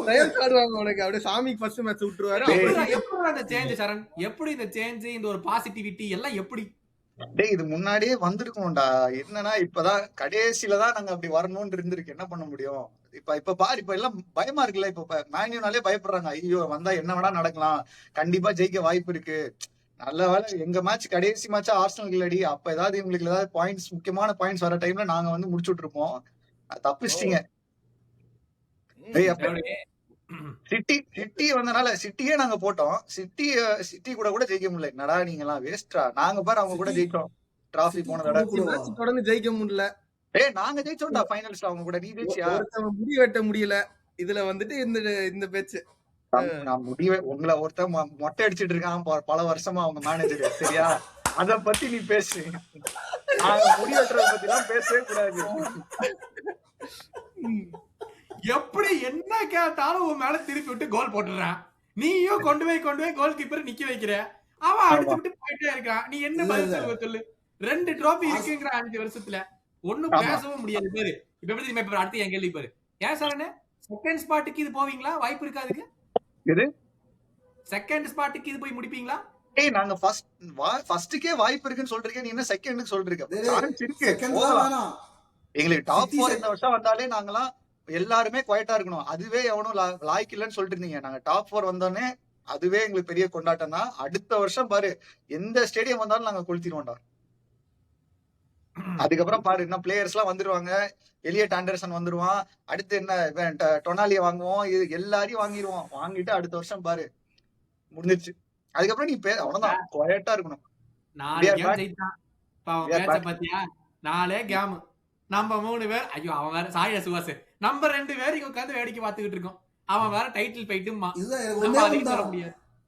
ட்ரையல் ஆடுவாங்க உனக்கு. அப்படியே சாமி ஃபர்ஸ்ட் மேட்ச் விட்டுருவாரு. எப்படி அந்த சேஞ்ச் சரண், எப்படி இந்த சேஞ்ச், இந்த ஒரு பாசிட்டிவிட்டி எல்லாம் எப்படி? டேய் இது முன்னாடியே வந்திருக்கணும்டா. என்னன்னா இப்பதான் கடைசியில தான் நாங்க அப்படி வரணும்னு இருந்திருக்கு. என்ன பண்ண முடியும்? இப்ப பாரு, இப்ப எல்லாம் பயமா இருக்குல்ல. இப்ப மேன்யூனாலே பயப்படுறாங்க. ஐயோ வந்தா என்ன வேணா நடக்கலாம், கண்டிப்பா ஜெயிக்க வாய்ப்பு இருக்கு. நல்ல வேலை எங்க மேட்ச் கடைசி மேட்சா ஆர்சனல் இல்லடி. அப்ப ஏதாவது இவங்களுக்கு ஏதாவது பாயிண்ட்ஸ், முக்கியமான பாயிண்ட்ஸ் வர டைம்ல நாங்க வந்து முடிச்சுட்டு இருப்போம். தப்பிச்சிட்டீங்க. சிட்டி வந்தனால சிட்டியே நாங்க போட்டோம். சிட்டி கூட ஜெயிக்க முடியல. என்னடா நீங்க எல்லாம் வேஸ்டா. நாங்க பாரு அவங்க கூட ஜெயிச்சோம் டிராஃபி போன தடவை. தொடர்ந்து ஜெயிக்க முடியல. நாங்க ஜெயிச்சோம்டா ஃபைனல்ஸ்ல அவங்க கூட. நீ ஜெயிச்சியா? முடி வெட்ட முடியல. இதுல வந்துட்டு இந்த பேச்சு. நான் முடிவே உங்களை ஒருத்தன் மொட்டை அடிச்சிட்டு இருக்கான் பல வருஷமா அவங்க மேனேஜர். சரியா? அத பத்தி நீ பேசு. முடி வெட்டுறத பத்தி எல்லாம் பேசவே கூடாது. எப்படி என்ன கேட்டாலும் உன் மேல திருப்பி விட்டு கோல் போட்டுறான். நீயும் கொண்டு போய் கோல் கீப்பர் நிக்க வைக்கிற. அவன் அடிச்சு விட்டு போயிட்டே இருக்கான். நீ என்ன பதில் சொல்லுவ சொல்லு? 2 ட்ராபி இருக்குங்கிற 5 வருஷத்துல ஒண்ணும் பேசவும் முடியாது பாரு. இப்ப எப்படி தெரியுமா? இப்ப அடுத்து என் கேள்வி பாரு. ஏன் சார் செகண்ட் ஸ்பாட்டுக்கு இது போவீங்களா? வாய்ப்பு இருக்காதுக்கு. எது செகண்ட் ஸ்பாட்டுக்கு இது போய் முடிப்பீங்களா? நாங்க ஃபர்ஸ்டுக்கே வாய்ப்பு இருக்குன்னு சொல்றீங்க. நீ என்ன செகண்டுக்கு சொல்றீங்க? எங்களுக்கு டாப் 4 இந்த வருஷம் வந்தாலே நாங்கெல்லாம் எல்லாருமே குவைட்டா இருக்கணும். அதுவே எவனும் லாய்க்கு இல்லைன்னு சொல்லிட்டு இருந்தீங்க. நாங்க டாப் 4 வந்தோடனே அதுவே எங்களுக்கு பெரிய கொண்டாட்டம் தான். அடுத்த வருஷம் பாரு, எந்த ஸ்டேடியம் வந்தாலும் நாங்க கொளுத்திடுவோம்டா. அதுக்கப்புறம் பாரு, இன்னும் பிளேயர்ஸ் எல்லாம் வந்துருவாங்க. எலியட் ஆண்டர்சன் வந்துருவான். அடுத்து என்ன டொனாலிய வாங்குவோம். இது எல்லாரையும் வாங்கிடுவோம். வாங்கிட்டு அடுத்த வருஷம் பாரு முடிஞ்சிருச்சு. அதுக்கப்புறம் நீ அவ்வளவுதான் குவைட்டா இருக்கணும். 4 கேம் ஜெயிச்சான். மேட்ச பாத்தியா? 4 கேம். நம்ம 3 பேர், ஐயோ அவன் வேற சாய சுவாஸ், நம்ம 2 பேர் இங்க உட்காந்து வேடிக்கை பார்த்துக்கிட்டு இருக்கோம். அவன் வேற டைட்டில் போயிட்டுமா.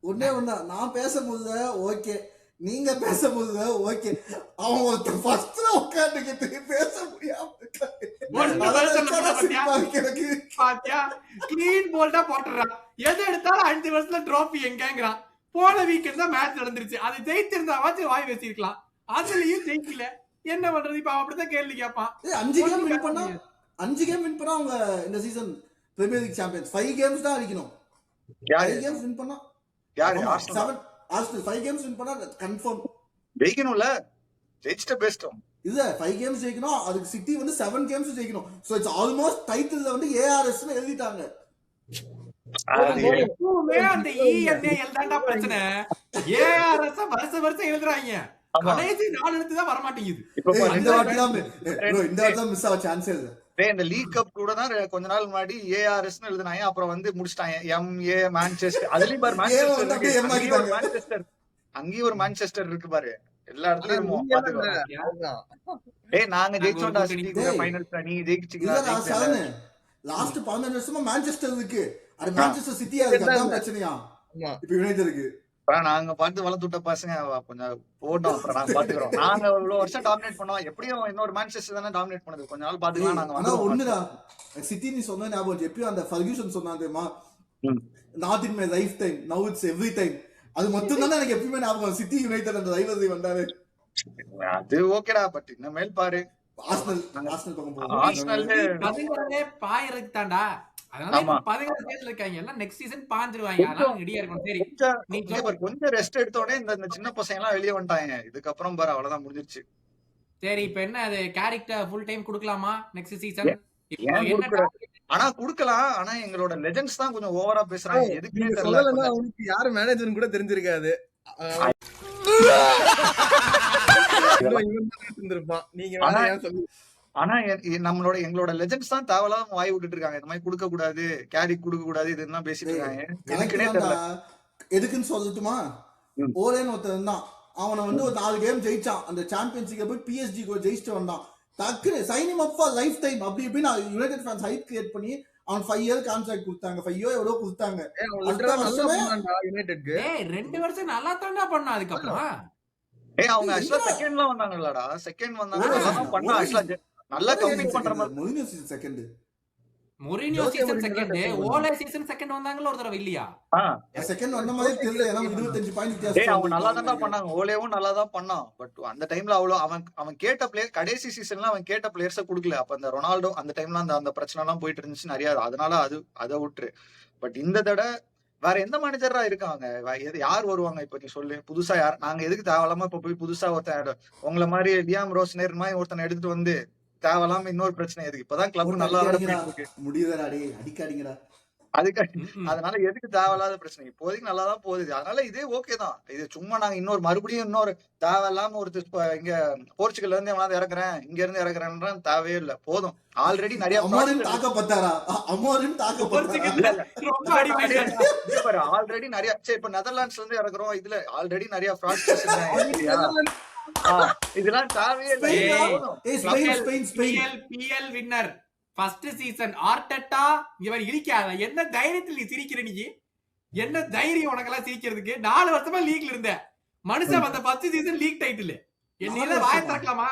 ஒன்னே ஒண்ணா நான் பேசும்போது ஓகே, நீங்க பேசும்போது ஓகே. அவன் ஒருத்தர் ஃபர்ஸ்ட்ல உட்கார்ந்துகிட்டு பேச முடியாம பாத்தியா? கிளீன் போல்டா போட்டுறான். எது எடுத்தாலும் 5 வருஷத்துல ட்ராபி எங்கங்கிறான். போன வீக்கெண்ட் தான் மேட்ச் நடந்துருச்சு. அது ஜெயிச்சிருந்தாவாச்சும் வாய் வச்சிருக்கலாம். அதுலயும் ஜெயிக்கல. என்ன பண்றது? இப்ப அப்படித்தான் கேள்வி கேட்பான். 5 கேம் வின் பண்ணா அவங்க இந்த season premier league champions. 5 games தான் அடிக்கணும். 5 கேம்ஸ் வின் பண்ணா யாரு? ஆர்சனல் 5 கேம்ஸ் வின் பண்ணா கன்ஃபார்ம் ஜெயிக்கணும்ல. ஜெயிச்சிட்ட பெஸ்ட். இது 5 கேம்ஸ் ஜெயிக்கணும். அதுக்கு சிட்டி வந்து 7 கேம்ஸ் ஜெயிக்கணும். சோ இட்ஸ் ஆல்மோஸ்ட் டைட்டில்ல வந்து ARS னு எழுதிட்டாங்க. எப்பவுமே அந்த ENAL தான்டா பிரச்சனை. ARS வருஷம் எழுதுறாங்க. கடைசி 4 எழுத்து தான் வர மாட்டேங்குது. இந்த வாட்டி தான் மிஸ் ஆக சான்ஸ் இல்ல. இந்த லீக் கப் கூட தான் கொஞ்ச நாள் முன்னாடி ARS னு எழுதுனாங்க. அப்புறம் வந்து முடிச்சிட்டாங்க MA மான்செஸ்டர். அதுலயும் பாரு மான்செஸ்டர், அங்கேயும் ஒரு மான்செஸ்டர் இருக்கு பாரு. எல்லா இடத்துலயும் நாங்க ஜெயிச்சோம்டா சிட்டி கூட ஃபைனல்ஸ்ல. நீங்க ஜெயிச்சிட்டீங்களா? லாஸ்ட் 15 வருஷமா மான்செஸ்டர் இருக்கு. அது மான்செஸ்டர் சிட்டியா இருக்கு. அதான் பிரச்சனையா இப்ப யுனைட்டட் இருக்கு. நாங்க பார்த்து வளர்த்து விட்ட பசங்க கொஞ்சம் போட்டோம். அப்புறம் நாங்க பாத்துக்கிறோம். நாங்க இவ்வளவு வருஷம் டாமினேட் பண்ணோம். எப்படியும் இன்னொரு மான்செஸ்டர் தானே டாமினேட் பண்ணது. கொஞ்ச நாள் பாத்துக்கலாம். நாங்க ஆனா ஒண்ணுதான் சிட்டி நீ சொன்ன ஞாபகம். எப்பயும் அந்த ஃபர்கியூசன் சொன்னா தெரியுமா? Not in my life time, now it's every time. அது மட்டும் தானே எனக்கு எப்பயுமே ஞாபகம். சிட்டி யுனைட்டட் அந்த ரைவல்ரி வந்தாரு. அது ஓகேடா. பட் இன்னமேல் பாரு ஆர்சனல் பக்கம் போகும். ஆர்சனல் பாயறதுக்கு தான்டா. அதனால 15 ஸ்டேஜ்ல இருக்காங்க. எல்லாம் நெக்ஸ்ட் சீசன் பாஞ்சிருவாங்க. அதனால ரெடியா இருக்கணும். சரி, கொஞ்சம் ரெஸ்ட் எடுத்தோடனே இந்த சின்ன பசங்க எல்லாம் வெளியே வந்துட்டாங்க. இதுக்கப்புறம் பாரு அவ்வளவுதான் முடிஞ்சிருச்சு. சரி, இப்ப என்ன அது கேரக்டர் ஃபுல் டைம் கொடுக்கலாமா நெக்ஸ்ட் சீசன்? ஆனா குடுக்கலாம். ஆனா எங்களோட லெஜெண்ட்ஸ் தான் கொஞ்சம் ஓவரா பேசுறாங்க. எதுக்குன்னே தெரியல. அவனுக்கு யாரு மேனேஜர்னு கூட தெரிஞ்சிருக்காது. நீங்க ஆனா எங்களோட லெஜெண்ட்ஸ் தான் தேவையில்லாம வாய் விட்டுட்டு இருக்காங்க. இந்த மாதிரி கொடுக்க கூடாது, கேரி கொடுக்க கூடாது, இதுதான் பேசிட்டு இருக்காங்க. எனக்குனே தெரியல எதுக்குன்னு சொல்லட்டுமா. ஓலேன்னு ஒருத்தர் தான், அவனை வந்து ஒரு 4 கேம் ஜெயிச்சான். அந்த சாம்பியன்ஷிப்பை போய் PSG ஜெயிச்சுட்டு வந்தான். டக்குனு sign him up for lifetime அப்படி இப்படின்னு யுனைடெட் ஃபேன்ஸ் ஹைப் கிரியேட் பண்ணி அவன் 5 இயர் கான்ட்ராக்ட் கொடுத்தாங்க. 5 இயர் எவ்வளவு கொடுத்தாங்க. யுனைடெட்க்கு 2 வருஷம் நல்லா தாண்டா பண்ணா. அதுக்கப்புறம் அவங்க ஆக்சுவலா செகண்ட்லாம் வந்தாங்கல்லடா, செகண்ட் வந்தாங்க, நல்லா பண்ணா. ஆக்சுவலா நல்லா கம்ப்ளீட் பண்ற மாதிரி. Mourinho season second, Mourinho season second, Ole season second வந்தாங்கல ஒரு தடவை இல்லையா? செகண்ட் வந்த மாதிரி தெரியல. ஏன்னா 25 பாயிண்ட் வித்தியாசம். அவங்க நல்லா தான் பண்ணாங்க, ஓலேவும் நல்லா தான் பண்ணான். பட் அந்த டைம்ல அவ்வளவு அவன் கேட்ட பிளேயர் கடைசி சீசன்ல அவன் கேட்ட பிளேயர்ஸ குடுக்கல. அப்ப அந்த ரொனால்டோ அந்த டைம்ல அந்த பிரச்சனை எல்லாம் போயிட்டு இருந்துச்சு நிறைய. அதனால அதை விட்டுரு. பட் இந்த தடவை வேற எந்த மேனேஜரா இருக்காங்க? யார் வருவாங்க இப்ப நீ சொல்லு. புதுசா யார்? நாங்க எதுக்கு தேவையில்லாம இப்ப போய் புதுசா ஒருத்தன் உங்களை மாதிரி லியாம் ரோஸ்னர் மாதிரி ஒருத்தனை எடுத்துட்டு வந்து தேவையில்லாம இன்னொரு பிரச்சனை எதுக்கு? இப்பதான் கிளப் நல்லா இருக்கு, முடியுதா அடிக்காதீங்கடா அதுக்கு. அதனால எதுக்கு தேவையில்லாத பிரச்சனை? இப்போதைக்கு நல்லா தான் போகுது. அதனால இதே ஓகே தான். இது சும்மா நாங்க மறுபடியும் இன்னொரு தேவையில்லாம ஒருத்தர் இங்க போர்ச்சுகல்ல இருந்து எவனாவது இறக்குறேன், இங்க இருந்து இறக்குறேன் தேவையே இல்ல. போதும், ஆல்ரெடி நிறைய ஆல்ரெடி நிறைய. சரி, இப்ப நெதர்லாண்ட்ஸ்ல இருந்து இறக்குறோம், இதுல ஆல்ரெடி நிறைய இதெல்லாம் தேவையே இல்ல. ஃபர்ஸ்ட் சீசன் ஆர்டெட்டா இவர் இருக்காத. என்ன தைரியத்தில் நீ சிரிக்கிற? நீ என்ன தைரியம் உனக்கெல்லாம் சிரிக்கிறதுக்கு? 4 வருஷமா லீக்ல இருந்த மனுஷன் வந்த 10 சீசன் லீக் டைட்டில். என்ன வாய திறக்கலாமா?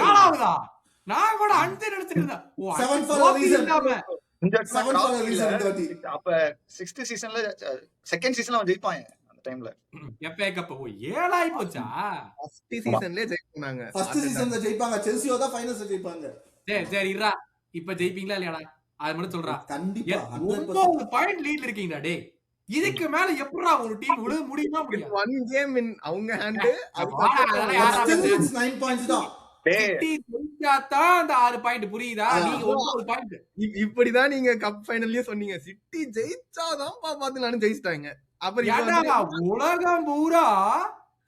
ஏழாவதா? நான் கூட 5 நினைச்சிட்டு இருந்தேன். அப்ப 6th சீசன்ல செகண்ட் சீசன்ல அவன் ஜெயிப்பாங்க. டைம்ல FA கப் போய் 7 ஆயி போச்சா? ஃபர்ஸ்ட் சீசன்லயே ஜெயிச்சாங்க. ஃபர்ஸ்ட் சீசன்ல ஜெயிப்பாங்க, செல்சியோ தான் ஃபைனல்ஸ்ல ஜெயிப்பாங்க. சரி இருடா, இப்ப ஜெயிப்பீங்களா இல்லையாடா? அது மட்டும் சொல்றா. கண்டிப்பா 9 பாயிண்ட் லீட்ல இருக்கீங்கடா டேய். இதுக்கு மேல எப்பறா ஒரு டீம் விட முடியுமா? முடியாது. 1 கேம் இன் அவங்க ஹேண்ட். அது 9 பாயிண்ட்ஸ் தான். சிட்டி ஜெயிச்சாதா அந்த 6 பாயிண்ட், புரியுதா? நீங்க 9 பாயிண்ட். இப்படிதான் நீங்க கப் ஃபைனல்லயே சொன்னீங்க. சிட்டி ஜெயிச்சாதான் பாத்து நானும் ஜெயிச்சிட்டாங்க. உலகம் பூரா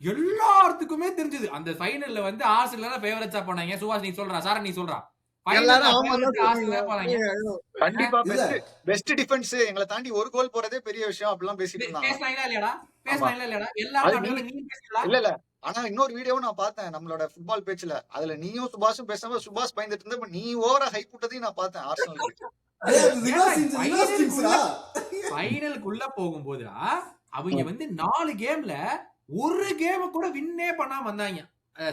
எல்லாத்துக்குமே தெரிஞ்சது அந்த ஃபைனல்ல வந்து ஆர்சனல் தான் ஃபேவரட்ஸா போனாங்க. சுபாஷ் நீ சொல்றா, சாரா நீ சொல்றா. கண்டிப்பா பெஸ்ட் டிஃபென்ஸ் எங்களை தாண்டி ஒரு கோல் போறதே பெரிய விஷயம். அப்படிலாம் பேசிட்டு இருந்தாங்க. இல்ல ஆனா இன்னொரு வீடியோவும் நான் பார்த்தேன் நம்மளோட ஃபுட்பால் பேஜ்ல. அதுல நீயும் சுபாஷும் பேசாம சுபாஷ் பயந்துட்டு இருந்த, நீ ஓவரா ஹைப் விட்டதையும் நான் பார்த்தேன். ஆர்சனலுக்கு ஃபைனலுக்குள்ள போகும்போது அவங்க வந்து 4 கேம்ல ஒரு கேம் கூட வின்னே பண்ணாம வந்தாங்க.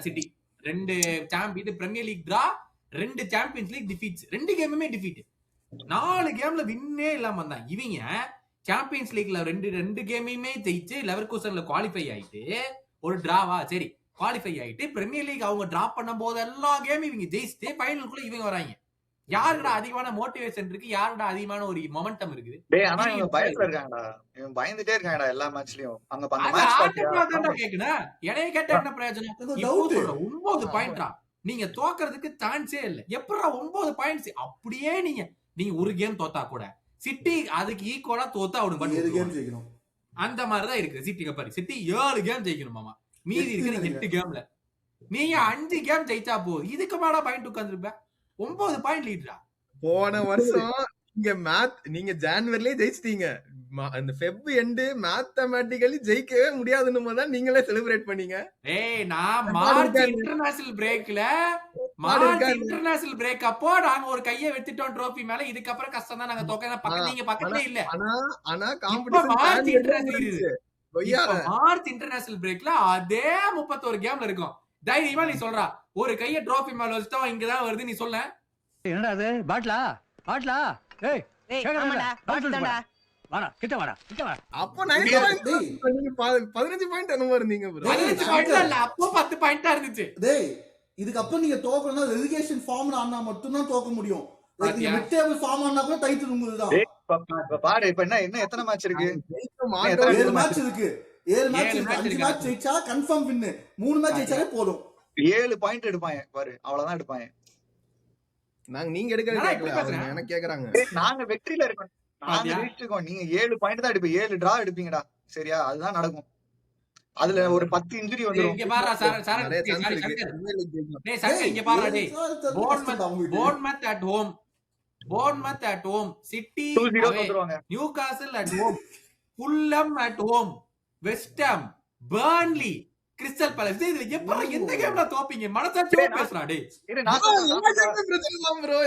City 2 champion premier league draw, 2 champions league defeats, 2 கேமுமே டிஃபீட். 4 கேம்ல வின்னே இல்லாம வந்தாங்க. இவங்க சாம்பியன்ஸ் லீக்ல 2 கேமையுமே ஜெயிச்சு லெவர்கூசன்ல குவாலிஃபை ஆயிட்டு ஒரு டிராவா சரி குவாலிஃபை ஆயிட்டு பிரீமியர் லீக் அவங்க டிரா பண்ணும் போது எல்லா கேமும் இவங்க ஜெயிச்சுட்டு ஃபைனலுக்குள்ள இவங்க வராங்க. யாருடா அதிகமான மோட்டிவேஷன் இருக்கு? யாருடா அதிகமான ஒரு மொமெண்டம் இருக்குது? ஆனா இவங்க பயத்துல இருக்காங்கடா, இவங்க பயந்துட்டே இருக்காங்கடா எல்லா மேட்ச்லயும். அங்க அந்த மேட்ச் கேக்குறேன். என்னைய கேட்ட என்ன பிரயோஜனம்? 9 பாயிண்ட்ரா. நீங்க தோக்குறதுக்கு சான்ஸே இல்ல. எப்படா 9 பாயிண்ட்ஸ்? அப்படியே நீங்க ஒரு கேம் தோத்தா கூட சிட்டி அதுக்கு ஈக்குவலா தோத்தா அவனுக்கு அந்த மாதிரிதான் இருக்கு. சிட்டி பாரு, சிட்டி 7 கேம் ஜெயிக்கணுமாமா, மீதி இருக்கிற 8 கேம்ல நீங்க 5 கேம் ஜெயிச்சா போதும். இதுக்கு மேல பாயிண்ட் உட்கார்ந்துருப்ப. 9 பாயிண்ட் லீடரா. போன வருஷம் நீங்க ஜான்வரிலே ஜெயிச்சிட்டீங்க. அந்த ஃபெப் எண்ட் மேத்தமேட்டிக்கலி ஜெயிக்கவே முடியாதுன்னு தான் நீங்களே செலிப்ரேட் பண்ணீங்க. நான் மார்ச் இன்டர்நேஷனல் பிரேக் அப்போ நாங்க ஒரு கையை வெத்திட்டோம் ட்ரோபி மேல. இதுக்கப்புறம் கஷ்டம் தான், நாங்க தோக்க. நீங்க பக்கத்துல இல்ல. ஆனா காம்படிஷன் மார்ச் இன்டர்நேஷனல் பிரேக்ல அதே 31 கேம்ல இருக்கும். தைரியமா நீ சொல்றா ஒரு கைய ட்ரோபி மேல வச்சுட்டோம் இங்கதான் வருது நீ சொல்ல. என்னடா அது? பாட்லா ஏய் பாட்லா வாடா கிட்ட வாடா. அப்ப 15 பாயிண்ட் என்னமோ இருந்தீங்க ப்ரோ. 15 பாயிண்ட் இல்ல, அப்போ 10 பாயிண்டா இருந்துச்சு. டேய் இதுக்கு அப்புறம் நீங்க தோக்கணும்னா ரெலிகேஷன் ஃபார்ம்ல ஆனா மட்டும் தான் தோக்க முடியும். நீங்க மிட் டேபிள் ஃபார்ம் ஆனா கூட டைட்டில் உங்களுதுதான். பாரு இப்ப என்ன எத்தனை மேட்ச் இருக்கு? 7 மேட்ச் இருக்கு. 7 மேட்ச் இருக்கு. 5 மேட்ச் ஜெயிச்சா கன்ஃபார்ம் வின். 3 மேட்ச் ஜெயிச்சாலே போதும். 7 பாயிண்ட் எடுப்பாங்க பாரு, அவ்வளவுதான் எடுப்பாங்க. நீங்க எடுக்கறது எனக்கு கேக்குறாங்க. நாங்க வெற்றில இருக்கோம், நாங்க ஜெயிச்சிருக்கோம். நீங்க 7 பாயிண்ட் தான் எடுப்பீங்க, 7 டிரா எடுப்பீங்கடா. சரியா? அதுதான் நடக்கும். அதுல ஒரு 10 இன்ஜுரி வந்துரும். இங்க பாருடா சரண் நிறைய chance சாரி இருக்கு. சங்கர் Premier League ஜெயிக்கலாம். டேய் சங்கர் இங்க பாருடா டேய் போர்ன்மத் at home சிட்டி 2-0 வந்துருவாங்க. Newcastle at home Fulham at home West Ham Burnley crystal palace இதுல எப்பற எந்த கேம்ல தோப்பீங்க மனசாட்சியோட பேசுறா டேய் இரு, நான் சொல்றேன். பிரச்சனை தான் bro.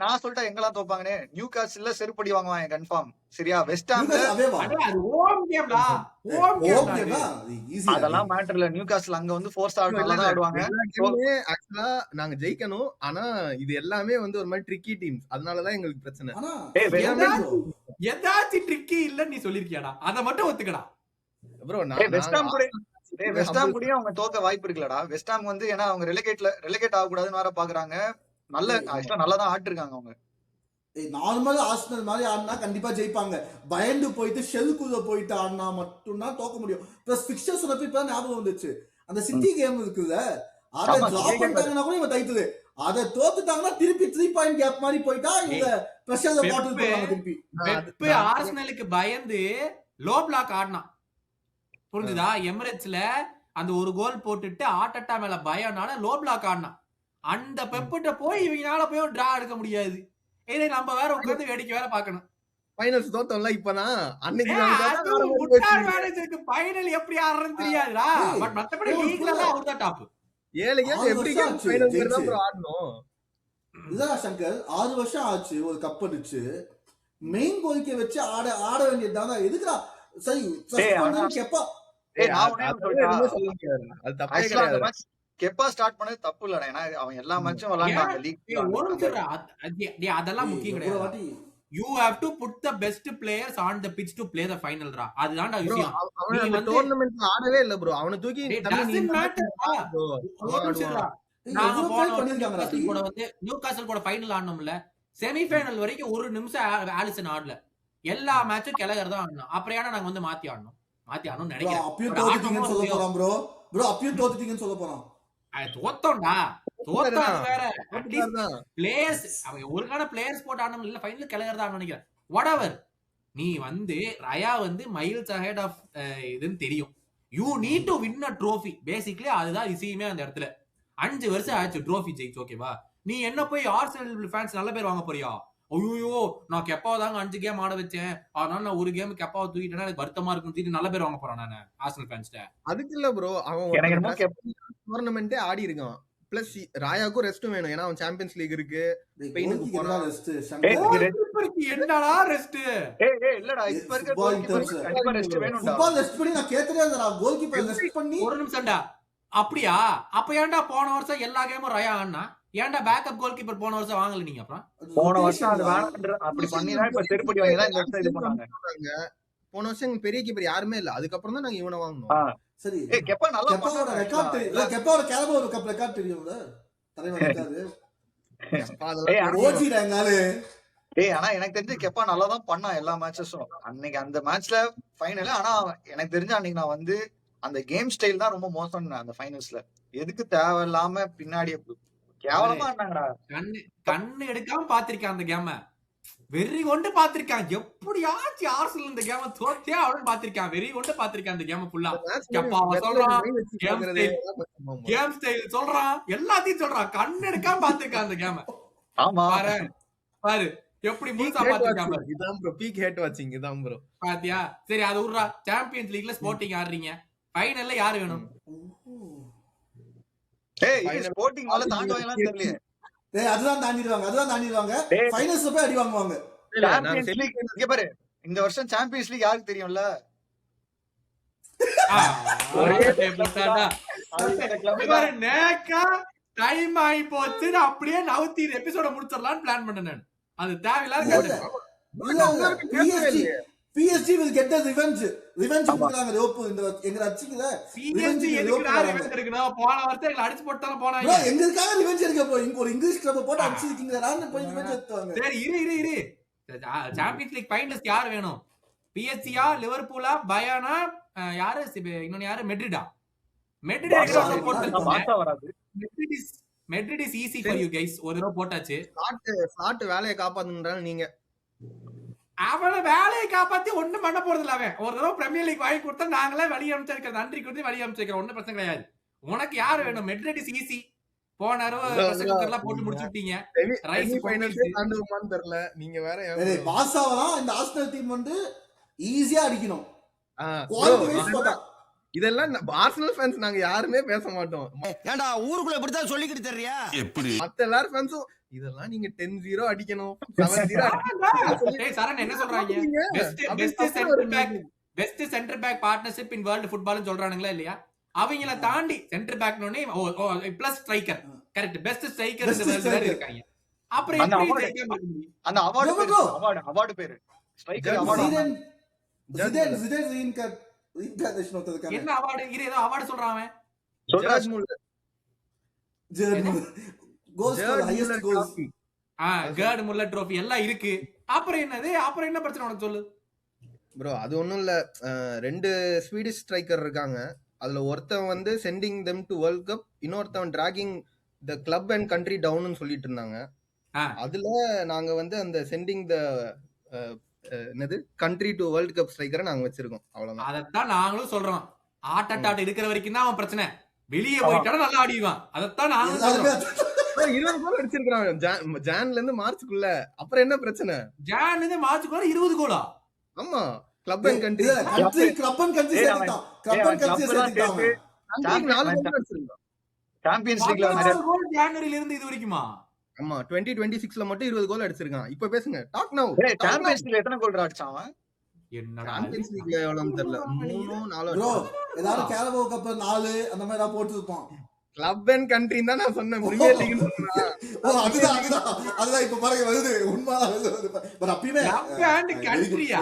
நான் சொல்லிட்டேன் எங்கெல்லாம் தோப்பாங்கன்னு. நியூகாசில்ல செருப்படி வாங்குவாங்க கன்ஃபார்ம். சரியா? வெஸ்ட் ஹாம்ல அடே அது ஹோம் கேம்டா ஹோம் கேம் அதெல்லாம் மேட்டர் இல்ல. நியூகாசில் அங்க வந்து ஃபோர் ஸ்டார் நல்லா தான் ஆடுவாங்க. எல்லா கேமுமே actually நாங்க ஜெயிக்கணும். ஆனா இது எல்லாமே வந்து ஒரு மாதிரி ட்ரிக்கி டீம்ஸ். அதனாலதான் எங்களுக்கு பிரச்சனை. ஏதாச்சும் ட்ரிக்கி இல்ல நீ சொல்லிருக்கியாடா அத மட்டும் ஒத்துக்கடா ப்ரோ வெஸ்ட் ஹாம் கூட அவங்க தோக்க வாய்ப்பு இருக்குல்லடா. வெஸ்ட் ஹாம் வந்து ஏன்னா அவங்க ரெலகேட் ஆக கூடாதுன்னு வேற பாக்குறாங்க. நல்லா தான் ஆட்டிருக்காங்க அவங்க. நார்மல் ஆர்சனல் மாதிரி ஆடினா கண்டிப்பா ஜெயிப்பாங்க. பயந்து போயிட்டு ஷெல்குள்ள போயிட்டு ஆடினா மட்டும்தான் தோக்க முடியும். பிளஸ் பிக்சர் சொன்னப்ப இப்ப ஞாபகம் வந்துச்சு, அந்த சிட்டி கேம் இருக்குல்ல அதை டிராப் பண்ணிட்டாங்கன்னா கூட இவன் தைத்தது. அதை தோத்துட்டாங்கன்னா திருப்பி 3 பாயிண்ட் கேப் மாதிரி போயிட்டா இவங்க பிரஷர்ல பாட்டில் போடுவாங்க திருப்பி. பெப் ஆர்சனலுக்கு பயந்து லோ பிளாக் ஆடினான் புரிஞ்சுதா? எமிரேட்ஸ்ல அந்த ஒரு கோல் போட்டுட்டு ஆட்டட்டா மேல பயம்னால லோ பிளாக் ஆடினான். அந்த பெப்பிட்ட போய் இவங்களால போய் டிரா எடுக்க முடியாது. இதே நம்ம வேற உட்கார்ந்து வேடிக்கை வேற பாக்கணும். ஃபைனல்ஸ் தோத்தோம்ல இப்பதான். அன்னைக்கு மேனேஜருக்கு ஃபைனல் எப்படி ஆடுறதுன்னு தெரியாதுடா. பட் மத்தபடி லீக்ல எல்லாம் அவர்தான் டாப். 7 கேம் எப்படி ஃபைனல் தான் ப்ரோ ஆடணும். இதா சங்கர் 6 வருஷம் ஆச்சு ஒரு கப் அடிச்சு. மெயின் கோல்கே வச்சு ஆட வேண்டியதுதாங்க. எதுக்குடா சரி கேப்பா கெப்பா ஸ்டார்ட் பண்ணது தப்பு இல்லடா. ஏன்னா அவன் எல்லா மேட்சும் விளையாண்டாங்க லீக். அதெல்லாம் முக்கியம் கிடையாது. You have to put the best players on the pitch to play the final ரா. அதுதான்டா விஷயம். அவன் அந்த டோர்னமென்ட்ல ஆடவே இல்ல ப்ரோ. அவனை தூக்கி நாங்க கூட வந்து நியூகாசல் கூட ஃபைனல் ஆடணும்ல. செமி ஃபைனல் வரைக்கும் ஒரு நிமிஷம் ஆலிசன் ஆடல. எல்லா மேட்சும் கிளகர் தான் ஆடணும். அப்புறம் ஏன்னா நாங்க வந்து மாத்தி ஆடணும்னு நினைக்கிறேன். அப்பயும் தோத்துட்டீங்கன்னு சொல்ல போறான் ப்ரோ. அப்பயும் தோத்துட்டீங்கன்னு சொல்ல போறான். தோத்தோம்டா தோத்தா வேற. அட்லீஸ்ட் பிளேயர்ஸ் அவங்க ஒருக்கான பிளேயர்ஸ் போட்டு ஆடணும் இல்ல ஃபைனல் கிளகர்தான் நினைக்கிறேன். வாட்எவர் நீ வந்து ரயா வந்து மைல்ஸ் அஹெட் ஆஃப் இதுன்னு தெரியும். You need to win a trophy. Basically அதுதான் விஷயமே அந்த இடத்துல. 5 வருஷம் ஆச்சு ட்ரோஃபி ஜெயிச்சு ஓகேவா? நீ என்ன போய் ஆர்சனல் ஃபேன்ஸ் நல்ல பேர் வாங்க போறியா? ஐயோ நான் கெப்பாவை தாங்க 5 கேம் ஆட வச்சேன், அதனால நான் ஒரு கேம் கெப்பாவை தூக்கிட்டேன்னா எனக்கு வருத்தமா இருக்குன்னு சொல்லிட்டு நல்ல பேர் வாங்க போறேன் நானு ஆர்சனல் ஃபேன்ஸ்ட. அதுக்கு இல்ல ப்ரோ, அவன் டோர்னமெண்டே ஆடி இருக்கான். பிளஸ் ராயாக்கும் ரெஸ்டும் வேணும். ஏன்னா அவன் சாம்பியன்ஸ் லீக் இருக்கு. ஸ்பெயினுக்கு போறான். என்னடா ரெஸ்ட்? இல்லடா இப்ப இருக்க கோல்கீப்பர் கண்டிப்பா ரெஸ்ட் வேணும்டா. ஃபுட்பால் ரெஸ்ட் பண்ணி நான் கேட்றதே இல்லடா. கோல்கீப்பர் ரெஸ்ட் பண்ணி ஒரு நிமிஷம்டா. அப்படியா? அப்ப ஏன்டா போன வருஷம் எல்லா கேமும் ரயா ஆடுனா? ஏன்டா பேக்கப் கோல்கீப்பர் போன வருஷம் வாங்கல நீங்க? அப்புறம் போன வருஷம் அது வேணாம்ன்ற அப்படி பண்ணினா இப்ப செருப்படி வாங்கி தான் இந்த வருஷம் இது பண்ணாங்க. போன வருஷம் பெரிய கீப்பர் யாருமே இல்ல. அதுக்கப்புறம் தான் நாங்க இவனை வாங்கணும். சரி கெப்பா நல்லா கெப்பாவோட ரெக்கார்ட் தெரியும். கெப்பாவோட கேரபோ கப் ரெக்கார்ட் தெரியும்ல. தலைவர் இருக்காது. ஓஜிறாங்களே. ஆனா எனக்கு தெரிஞ்சு கெப்பா நல்லா தான் பண்ணா எல்லா மேட்சஸும். அன்னைக்கு அந்த மேட்ச்ல ஃபைனல். ஆனா எனக்கு தெரிஞ்ச அன்னைக்கு நான் வந்து அந்த கேம் ஸ்டைல் தான் ரொம்ப மோசம் அந்த ஃபைனல்ஸ்ல. எதுக்கு தேவையில்லாம பின்னாடி கேவலமா இருந்தாங்கடா. கண்ணு எடுக்காம பாத்திருக்கேன் அந்த கேம. வெறி கொண்டு பாத்திருக்கான். எப்படியாச்சும் ஆர்சனல் இந்த கேம தோத்தே அவன் பாத்திருக்கான். வெறி கொண்டு பாத்திருக்கான் அந்த கேம ஃபுல்லா. சொல்றான் கேம் ஸ்டைல் சொல்றான், எல்லாத்தையும் சொல்றான். கண்ணு எடுக்காம பாத்திருக்கான் அந்த கேம. ஆமா பாரு எப்படி முழுசா பாத்திருக்காம. இதான் ப்ரோ பீக் ஹேட் வாட்சிங் இதான் ப்ரோ. பாத்தியா? சரி அது விடுறா. Champions லீக்ல sporting ஆடுறீங்க. ஃபைனல்ல யாரு வேணும்? ஸ்போர்ட்டிங் வால தாண்டுவாங்கலாம் தெரியல. அதுதான் தாண்டிடுவாங்க. ஃபைனல்ஸ்ல போய் அடி வாங்குவாங்க. சாம்பியன்ஸ் லீக் இங்க பாரு. இந்த வருஷம் சாம்பியன்ஸ் லீக் யாருக்கு தெரியும்ல? நேக்கா டைம் ஆகி போச்சு. அப்படியே நவுத்தி எபிசோட முடிச்சிடலாம்னு பிளான் பண்ணேன். அது தேவையில்லாத PSG will get the revenge கொடுக்கறாங்க. ரோப் இந்த எங்க அடிச்சிக்கல. PSG எதுக்குடா ரிவெஞ்ச் எடுக்கணும்? போன வருஷம் எங்களை அடிச்சு போட்டால போனாங்க. bro எங்களுக்காக ரிவெஞ்ச் எடுக்க போ. இங்க ஒரு இங்கிலீஷ் கிளப் போட்டு அடிச்சிட்டீங்கறான்னு போய் ரிவெஞ்ச் எடுத்துவாங்க. சரி இரு. சாம்பியன்ஸ் லீக் ஃபைனல்ஸ் யார் வேணும்? PSG-யா, லிவர்பூலா, பயானா, யாரு இன்னொன்னு யாரு? மெட்ரிடா. மெட்ரிட் எடுக்க சப்போர்ட் பாசா வராது. Madrid is easy for you guys. ஒரு தடவை போட்டாச்சு. ஸ்லாட் வேலைய காப்பாத்துங்கறாங்க நீங்க. அவன வேலையை காப்பாத்தி ஒண்ணும் பண்ண போறது இல்ல. அவன் ஒரு தடவை பிரீமியர் லீக் வாங்கி கொடுத்தா நாங்களே வழி அமைச்சிருக்கிறோம், நன்றி கொடுத்து வழி அமைச்சிருக்கிறோம், ஒண்ணும் பிரச்சனை கிடையாது. உனக்கு யாரு வேணும்? மெட்ரிட் இஸ் ஈஸி, போனாரோ எல்லாம் போட்டு முடிச்சு விட்டீங்க. ரைஸ் ஃபைனல்ஸே தாண்டுவோமான்னு தெரியல. நீங்க வேற பாசாவலாம் இந்த ஆர்சனல் டீம் வந்து ஈஸியா அடிக்கணும். குவாலிட்டி வைஸ் பார்த்தா இதெல்லாம் ஆர்சனல் ஃபேன்ஸ் நாங்க யாருமே பேச மாட்டோம். ஏன்டா ஊருக்குள்ள இப்படித்தான் சொல்லிக்கிட்டு தெரியா? மத்த எல்லாரும் ஃபேன்ஸும் இதெல்லாம் நீங்க 10-0 அடிக்கணும், 7-0 ஏய் சரண் என்ன சொல்றாங்க? Best centre back partnership in world ஃபுட்பால்னு சொல்றானுங்களா இல்லையா? அவங்கள தாண்டி சென்டர் பேக்னோனே plus striker, correct, best striker இந்த வேர்ல்ட்ல இருக்காங்க. அப்புறம் அந்த அவார்ட் பேரு ஸ்ட்ரைக்கர் அவார்ட். என்ன அவார்டு? இது ஏதோ அவார்டு சொல்றான் அவன். George Muller Gerd Muller trophy எல்லாம் இருக்கு. அப்புறம் என்னது? அப்புறம் என்ன பிரச்சனை உனக்கு சொல்லு ப்ரோ. அது ஒண்ணும் இல்ல, 2 ஸ்வீடிஷ் ஸ்ட்ரைக்கர் இருக்காங்க. அதுல ஒருத்தன் வந்து sending them to world cup, இன்னொருத்தன் dragging the club and country டவுன்னு சொல்லிட்டு இருந்தாங்க. அதுல நாங்க வந்து அந்த சென்டிங் த என்னது கண்ட்ரி டு வேர்ல்ட் கப் ஸ்ட்ரைக்கரை நாங்க வச்சிருக்கோம். அவ்வளவுதான். அதத்தான் நாங்களும் சொல்றோம். ஆட்ட இருக்கிற வரைக்கும் தான் அவன் பிரச்சனை, வெளியே போயிட்டாலும் நல்லா ஆடிடுவான். அதத்தான் நாங்களும் சொல்றோம். 20 கோல் அடிச்சிருக்கான் ஜான்ல இருந்து மார்ச்சுக்குள்ள. அப்புறம் என்ன பிரச்சனை? ஜான்ல இருந்து மார்ச்சுக்குள்ள 20 கோலா? ஆமா, கிளப் அண்ட் கண்ட்ரி சாம்பியன்ஸ் லீக்ல ஜனவரில இருந்து இது வரைக்குமா? ஆமா, 2026ல மட்டும் 20 கோல் அடிச்சிருக்கான். இப்ப பேசுங்க, டாக் நவ. சாம்பியன்ஸ் லீக்ல எத்தனை கோல் அடிச்சான் அவன்? என்னடா சாம்பியன்ஸ் லீக்ல எவ்வளவுன்னு தெரியல, 3-4 ப்ரோ. ஏதாவது கேரபோ கப் 4 அந்த மாதிரி தான் போட்டு இருப்பான். கிளப் அண்ட் கண்ட்ரி தான் நான் சொன்னேன், பிரீமியர் லீக்னு சொன்னா. அதுதான் இப்ப பாருங்க வருது, உண்மைதான். பட் அப்பவே கிளப் அண்ட் கண்ட்ரியா?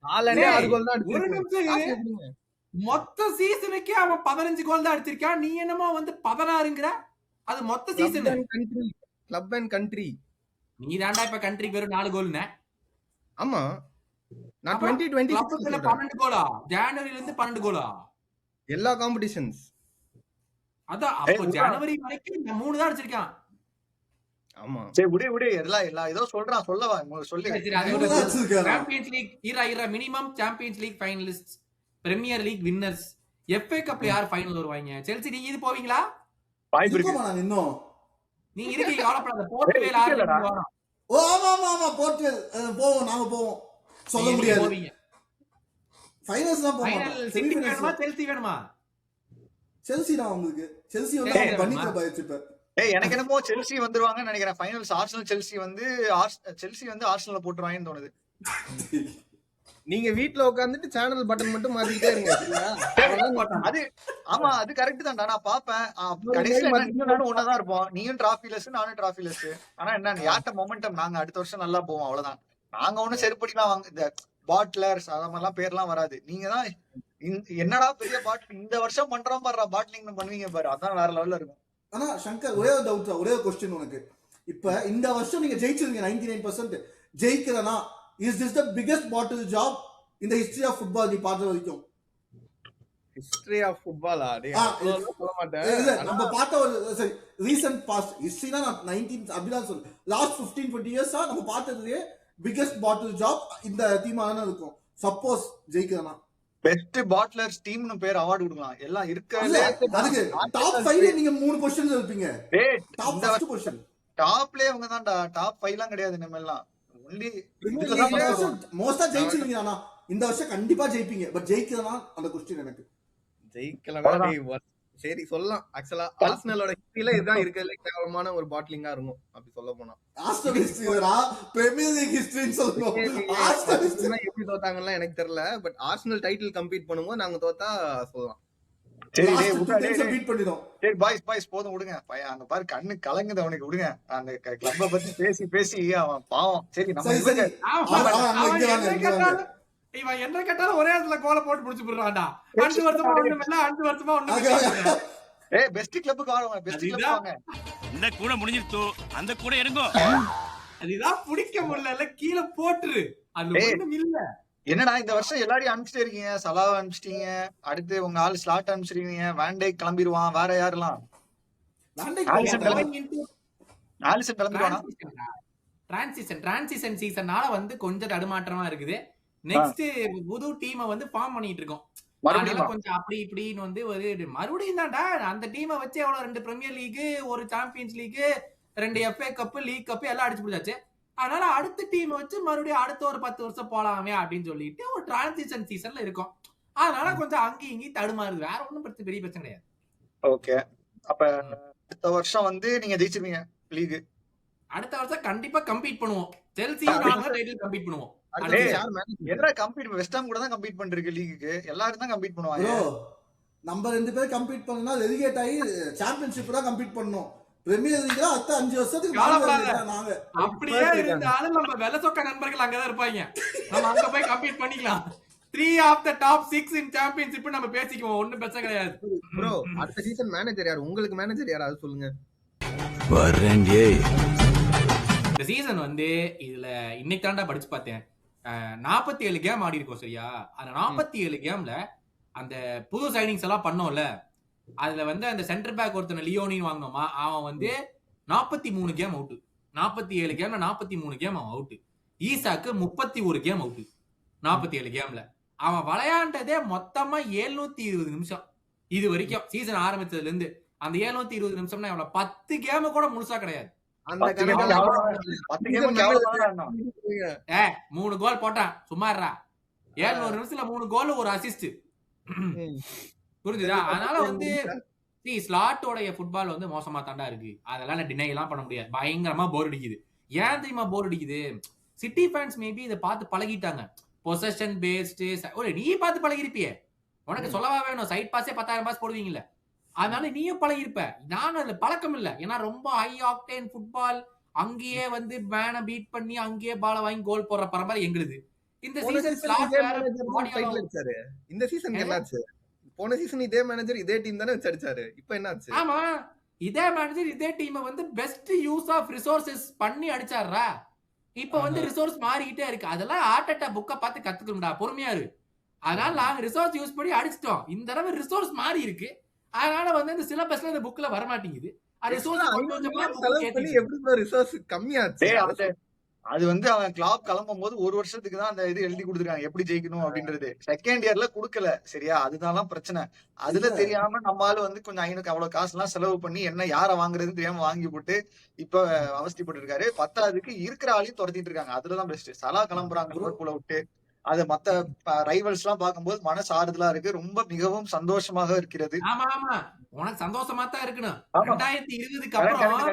ஹாலண்டே 6 கோல் தான் அடிச்சிருக்கான். மொத்த சீசனுக்கே அவன் 15 கோல் தான் அடிச்சிருக்கான். நீ என்னமோ வந்து 16ங்கற? அது மொத்த சீசன். கிளப் அண்ட் கண்ட்ரி நீ தான்டா இப்ப கண்ட்ரிக்கு வெறும் 4 கோல்னே. ஆமா, நான் 2026 12 கோலா? ஜனவரில இருந்து 12 கோலா? எல்லா காம்படிஷன்ஸ். அதான் அப்ப ஜனவரி வரைக்கும் 3 தான் அடிச்சிருக்கான். ஆமா, சரி விடு எல்லாம் ஏதோ சொல்றான், சொல்லவா சொல்லு. சாம்பியன்ஸ் லீக் இரா minimum champions league finalist, premier league winners, FA கப்ல யார் ஃபைனல் வருவாங்க? செல்சி நீங்க இது போவீங்களா? வாய்ப்பு இருக்கு. இன்னும் நீங்க இருக்கீங்க, கவலைப்படாத. போர்ச்சுகல் யாரு வரும்? ஓ ஆமா போர்ச்சுகல் போவோம், நாங்க போவோம். சொல்ல முடியாது. போவீங்க ஃபைனல்ஸ் தான் போவோம். ஃபைனல் சிட்டி வேணுமா செல்சி வேணுமா? செல்சி தான் உங்களுக்கு. செல்சி வந்து பண்ணிட்டு பாயிச்சு. இப்ப எனக்கு என்னமோ செல்சி வந்துருவாங்கன்னு நினைக்கிறேன். ஃபைனல்ஸ் ஆர்சனல் செல்சி வந்து ஆர்சனல்ல போட்டுருவாங்கன்னு தோணுது. நீங்க வீட்ல உட்கார்ந்துட்டு சேனல் பட்டன் மட்டும் மாத்திட்டே இருங்க. அது ஆமா, அது கரெக்ட் தான். நான் பாப்பேன். கடைசியில நானும் ஒன்னதான் இருப்போம். நீயும் டிராஃபிலஸ், நானும் டிராஃபிலஸ். ஆனா என்ன, யார்ட்ட மொமெண்டம், நாங்க அடுத்த வருஷம் நல்லா போவோம், அவ்வளவுதான். நாங்க ஒண்ணும் செருப்படிலாம் வாங்க, இந்த பாட்லர்ஸ் அத மாதிரிலாம் பேர்லாம் வராது. நீங்க தான் என்னடா பெரிய பாட்டில் இந்த வருஷம் பண்றோம் பாரு, பாட்டிலிங் பண்ணுவீங்க பாரு, அதான் வேற லெவல்ல இருக்கும். ஆனா சங்கர், ஒரே ஒரு டவுட், ஒரே ஒரு क्वेश्चन உனக்கு. இப்ப இந்த வருஷம் நீங்க ஜெயிச்சிருக்கீங்க 99% ஜெயிக்கிறனா, is this the biggest bottle job in the history of football நீ பார்த்த வரைக்கும்? ஹிஸ்டரி ஆஃப் ஃபுட்பாலா? சொல்ல மாட்டேன். இல்ல, நம்ம பார்த்த ஒரு ரீசன்ட் பாஸ்ட் ஹிஸ்டரினா 19 அப்படிதான் சொல்லு. லாஸ்ட் 15-20 இயர்ஸா நம்ம பார்த்ததுலயே பிகெஸ்ட் பாட்டில் ஜாப் இந்த டீமால இருக்கும். சப்போஸ் ஜெயிக்கிறனா பெஸ்ட் பாட்லர்ஸ் டீம்னு பேர் அவார்ட் கொடுக்கலாம். எல்லாம் இருக்கறதே அதுக்கு டாப் 5ல நீங்க 3 பொசிஷன்ல இருப்பீங்க. டாப் ஃபர்ஸ்ட் பொசிஷன் டாப்லயே அவங்க தான்டா. டாப் 5லாம் கிடையாது நம்ம எல்லாம். ஒன்லி மோஸ்டா ஜெயிச்சிருக்கீங்க. ஆனா இந்த வருஷம் கண்டிப்பா ஜெயிப்பீங்க. பட் ஜெயிக்கிறனா அந்த क्वेश्चन எனக்கு ஜெயிக்கலாம். சரி சொல்லலாம். ஆக்சுவலா ஆர்சனலோட ஹிஸ்டரியில இதுதான் இருக்கிறதுல கேவலமான ஒரு பாட்லிங்கா இருக்கும் அப்படி சொல்ல போனா. ஆர்சனல் ஹிஸ்டரியா பிரீமியர் லீக் ஹிஸ்டரின்னு சொல்லணும். ஆர்சனல் ஹிஸ்டரி எப்படி தோத்தாங்கன்னா எனக்கு தெரியல. பட் ஆர்சனல் டைட்டில் கம்பீட் பண்ணும்போது நாங்க தோத்தா சொல்லலாம். சரி பீட் பண்ணிரோம். சரி பாய்ஸ் போதும் விடுங்க. அங்க பாரு கண்ணு கலங்குது அவனுக்கு, விடுங்க. அந்த கிளப்ப பத்தி பேசி அவன் பாவம். சரி நம்ம இவன் என்ன கேட்டாலும் ஒரே இடத்துல கோல போட்டு புடிச்சு போடுறான்டா. 5 வருஷமா ஒண்ணுமில்ல, 5 வருஷமா ஒண்ணுமில்ல. பெஸ்ட் கிளப்புக்கு வாங்க, பெஸ்ட் கிளப் வாங்க. இந்த கூட முடிஞ்சிருச்சு, அந்த கூட எடுங்க. அதுதான் பிடிக்க முடியல, கீழே போட்டுரு. அது ஒண்ணும் இல்ல. என்னடா இந்த வருஷம் எல்லாரையும் அனுப்பிச்சிட்டே இருக்கீங்க. சலாவை அனுப்பிச்சிட்டீங்க, அடுத்து உங்க ஆள் ஸ்லாட் அனுப்பிச்சிருக்கீங்க, வேண்டே கிளம்பிடுவான், வேற யாரெல்லாம்? ஆலிசன் கிளம்பிடுவானா? டிரான்சிஷன் சீசன்னால வந்து கொஞ்சம் தடுமாற்றமா இருக்குது. நெக்ஸ்ட் புது டீமை வந்து ஃபார்ம் பண்ணிட்டு இருக்கோம். அதனால கொஞ்சம் அப்படி இப்படின்னு வந்து ஒரு மறுபடியும் தான்டா அந்த டீமை வச்சு எவ்வளவு 2 பிரீமியர் லீக், ஒரு champions league, 2 FA cup, league cup எல்லாம் அடிச்சு பிடிச்சாச்சு. அதனால அடுத்த டீமை வச்சு மறுபடியும் அடுத்த ஒரு 10 வருஷம் போலாமே அப்படின்னு சொல்லிட்டு ஒரு டிரான்சிஷன் சீசன்ல இருக்கும். அதனால கொஞ்சம் அங்கேயும் இங்கேயும் தடுமாறுது. வேற ஒன்றும் பெரிய பிரச்சனை கிடையாது. ஓகே, அப்ப அடுத்த வருஷம் வந்து நீங்க ஜெயிச்சிருவீங்க லீக். அடுத்த வருஷம் கண்டிப்பா கம்பீட் பண்ணுவோம். செல்சி டைட்டில் கம்பீட் பண்ணுவோம். என்ன கம்பீட்? வெஸ்ட் ஹாம் கூட தான் கம்பீட் பண்றீங்க லீக்குக்கு. எல்லாரும் தான் கம்பீட் பண்ணுவாங்க. நம்ம 2 பேரும் கம்பீட் பண்ணா ரெலிகேட் ஆகி சாம்பியன்ஷிப் தான் கம்பீட் பண்ணனும். பிரீமியர் லீக்ல அடுத்த 5 வருஷத்துக்கு நாங்க அப்படியே இருந்தாலும் நம்ம வெள்ளசொக்க நண்பர்கள் அங்கதான் இருப்பாங்க. நம்ம அங்க போய் கம்பீட் பண்ணிக்கலாம். 3 off the top 6 in championship நம்ம பேசிக்குவோம். ஒண்ணும் பிரச்சனை கிடையாது. ப்ரோ அடுத்த சீசன் மேனேஜர் யார்? உங்களுக்கு மேனேஜர் யார் அது சொல்லுங்க. வரேன்டே. இந்த சீசன் வந்து இதுல இன்னைக்கு தாண்டா படிச்சு பார்த்தேன். 47 கேம் ஆடி இருக்கோம் சரியா? அந்த 47 கேம்ல அந்த புது சைனிங்ஸ் எல்லாம் பண்ணோம்ல, அதுல வந்து அந்த சென்டர் பேக் ஒருத்தனை லியோனின்னு வாங்கினோமா, அவன் வந்து 43 கேம் அவுட். 47 கேம்ல 43 கேம் அவன் அவுட். ஈசாக்கு 31 கேம் அவுட் 47 கேம்ல. அவன் விளையாண்டதே மொத்தமா 720 நிமிஷம் இது வரைக்கும் சீசன் ஆரம்பிச்சதுல இருந்து. அந்த 720 நிமிஷம்னா எவ்வளவு? 10 கேம் கூட முழுசா கிடையாது. 3 கோல் போட்டான் சும்மாறா. 700 நிமிஷத்துல 3 கோல், ஒரு அசிஸ்ட். புரிஞ்சுதா? அதனால வந்து ஸ்லாட்டோடைய ஃபுட்பால் வந்து மோசமா தாண்டா இருக்கு. அதெல்லாம் டினை எல்லாம் பண்ண முடியாது. பயங்கரமா போர் அடிக்குது. ஏன் தெரியுமா போர் அடிக்குது? சிட்டி ஃபேன்ஸ் மேபி இதை பார்த்து பழகிட்டாங்க. பொசஷன் பேஸ்டு நீ பார்த்து பழகிருப்பியே. உனக்கு சொல்லவா வேணும்? சைட் பாஸே 10,000 பாஸ் போடுவீங்கல்ல. அதனால நீயும் பழகிருப்ப. நான் அதுல பழக்கம் இல்ல. ஏன்னா ரொம்ப ஹை ஆக்டேன் ஃபுட்பால், அங்கேயே வந்து மேனை பீட் பண்ணி அங்கேயே பால வாங்கி கோல் போடுற பரம்பரை எங்களுது. இந்த சீசன் இந்த சீசன் என்னாச்சு? போன சீசன் இதே மேனேஜர் இதே டீம் தானே வச்சு அடிச்சாரு. இப்போ என்னாச்சு? ஆமா, இதே மேனேஜர் இதே டீமை வந்து பெஸ்ட் யூஸ் ஆஃப் ரிசோர்சஸ் பண்ணி அடிச்சாரா. இப்ப வந்து ரிசோர்ஸ் மாறிக்கிட்டே இருக்கு. அதெல்லாம் ஆர்டெட்டா புக்க பார்த்து கத்துக்கணும்டா, பொறுமையா இரு. அதனால நாங்க ரிசோர்ஸ் யூஸ் பண்ணி அடிச்சிட்டோம். இந்த தடவை ரிசோர்ஸ் மாறி இருக்கு. அதனால வந்து இந்த சிலபஸ்ல இந்த புக்ல வர மாட்டேங்குது. அது வந்து அவன் கிளாப் கிளம்பும் போது 1 வருஷத்துக்கு தான் அந்த இது எழுதி கொடுத்துருக்காங்க எப்படி ஜெயிக்கணும் அப்படின்றது. செகண்ட் இயர்ல குடுக்கல சரியா? அதுதான் பிரச்சனை. அதுல தெரியாம நம்மளால வந்து கொஞ்சம் அவ்வளவு காசு எல்லாம் செலவு பண்ணி என்ன யார வாங்குறதுன்னு தெரியாம வாங்கி போட்டு இப்ப அவஸ்திப்பட்டு இருக்காரு. 10க்கு இருக்கிற ஆளையும் துரத்திட்டு இருக்காங்க. அதுலதான் பெஸ்ட். சலா கிளம்புறாங்க லிவர்பூலை விட்டு. அது மத்த ரைவல்ஸ் எல்லாம் பார்க்கும்போது மனசு ஆறுதலா இருக்கு. ரொம்ப மிகவும் சந்தோஷமாக இருக்கிறது. ஆமா ஆமா, உனக்கு சந்தோஷமா தான் இருக்கணும். 2020க்கு அப்புறம்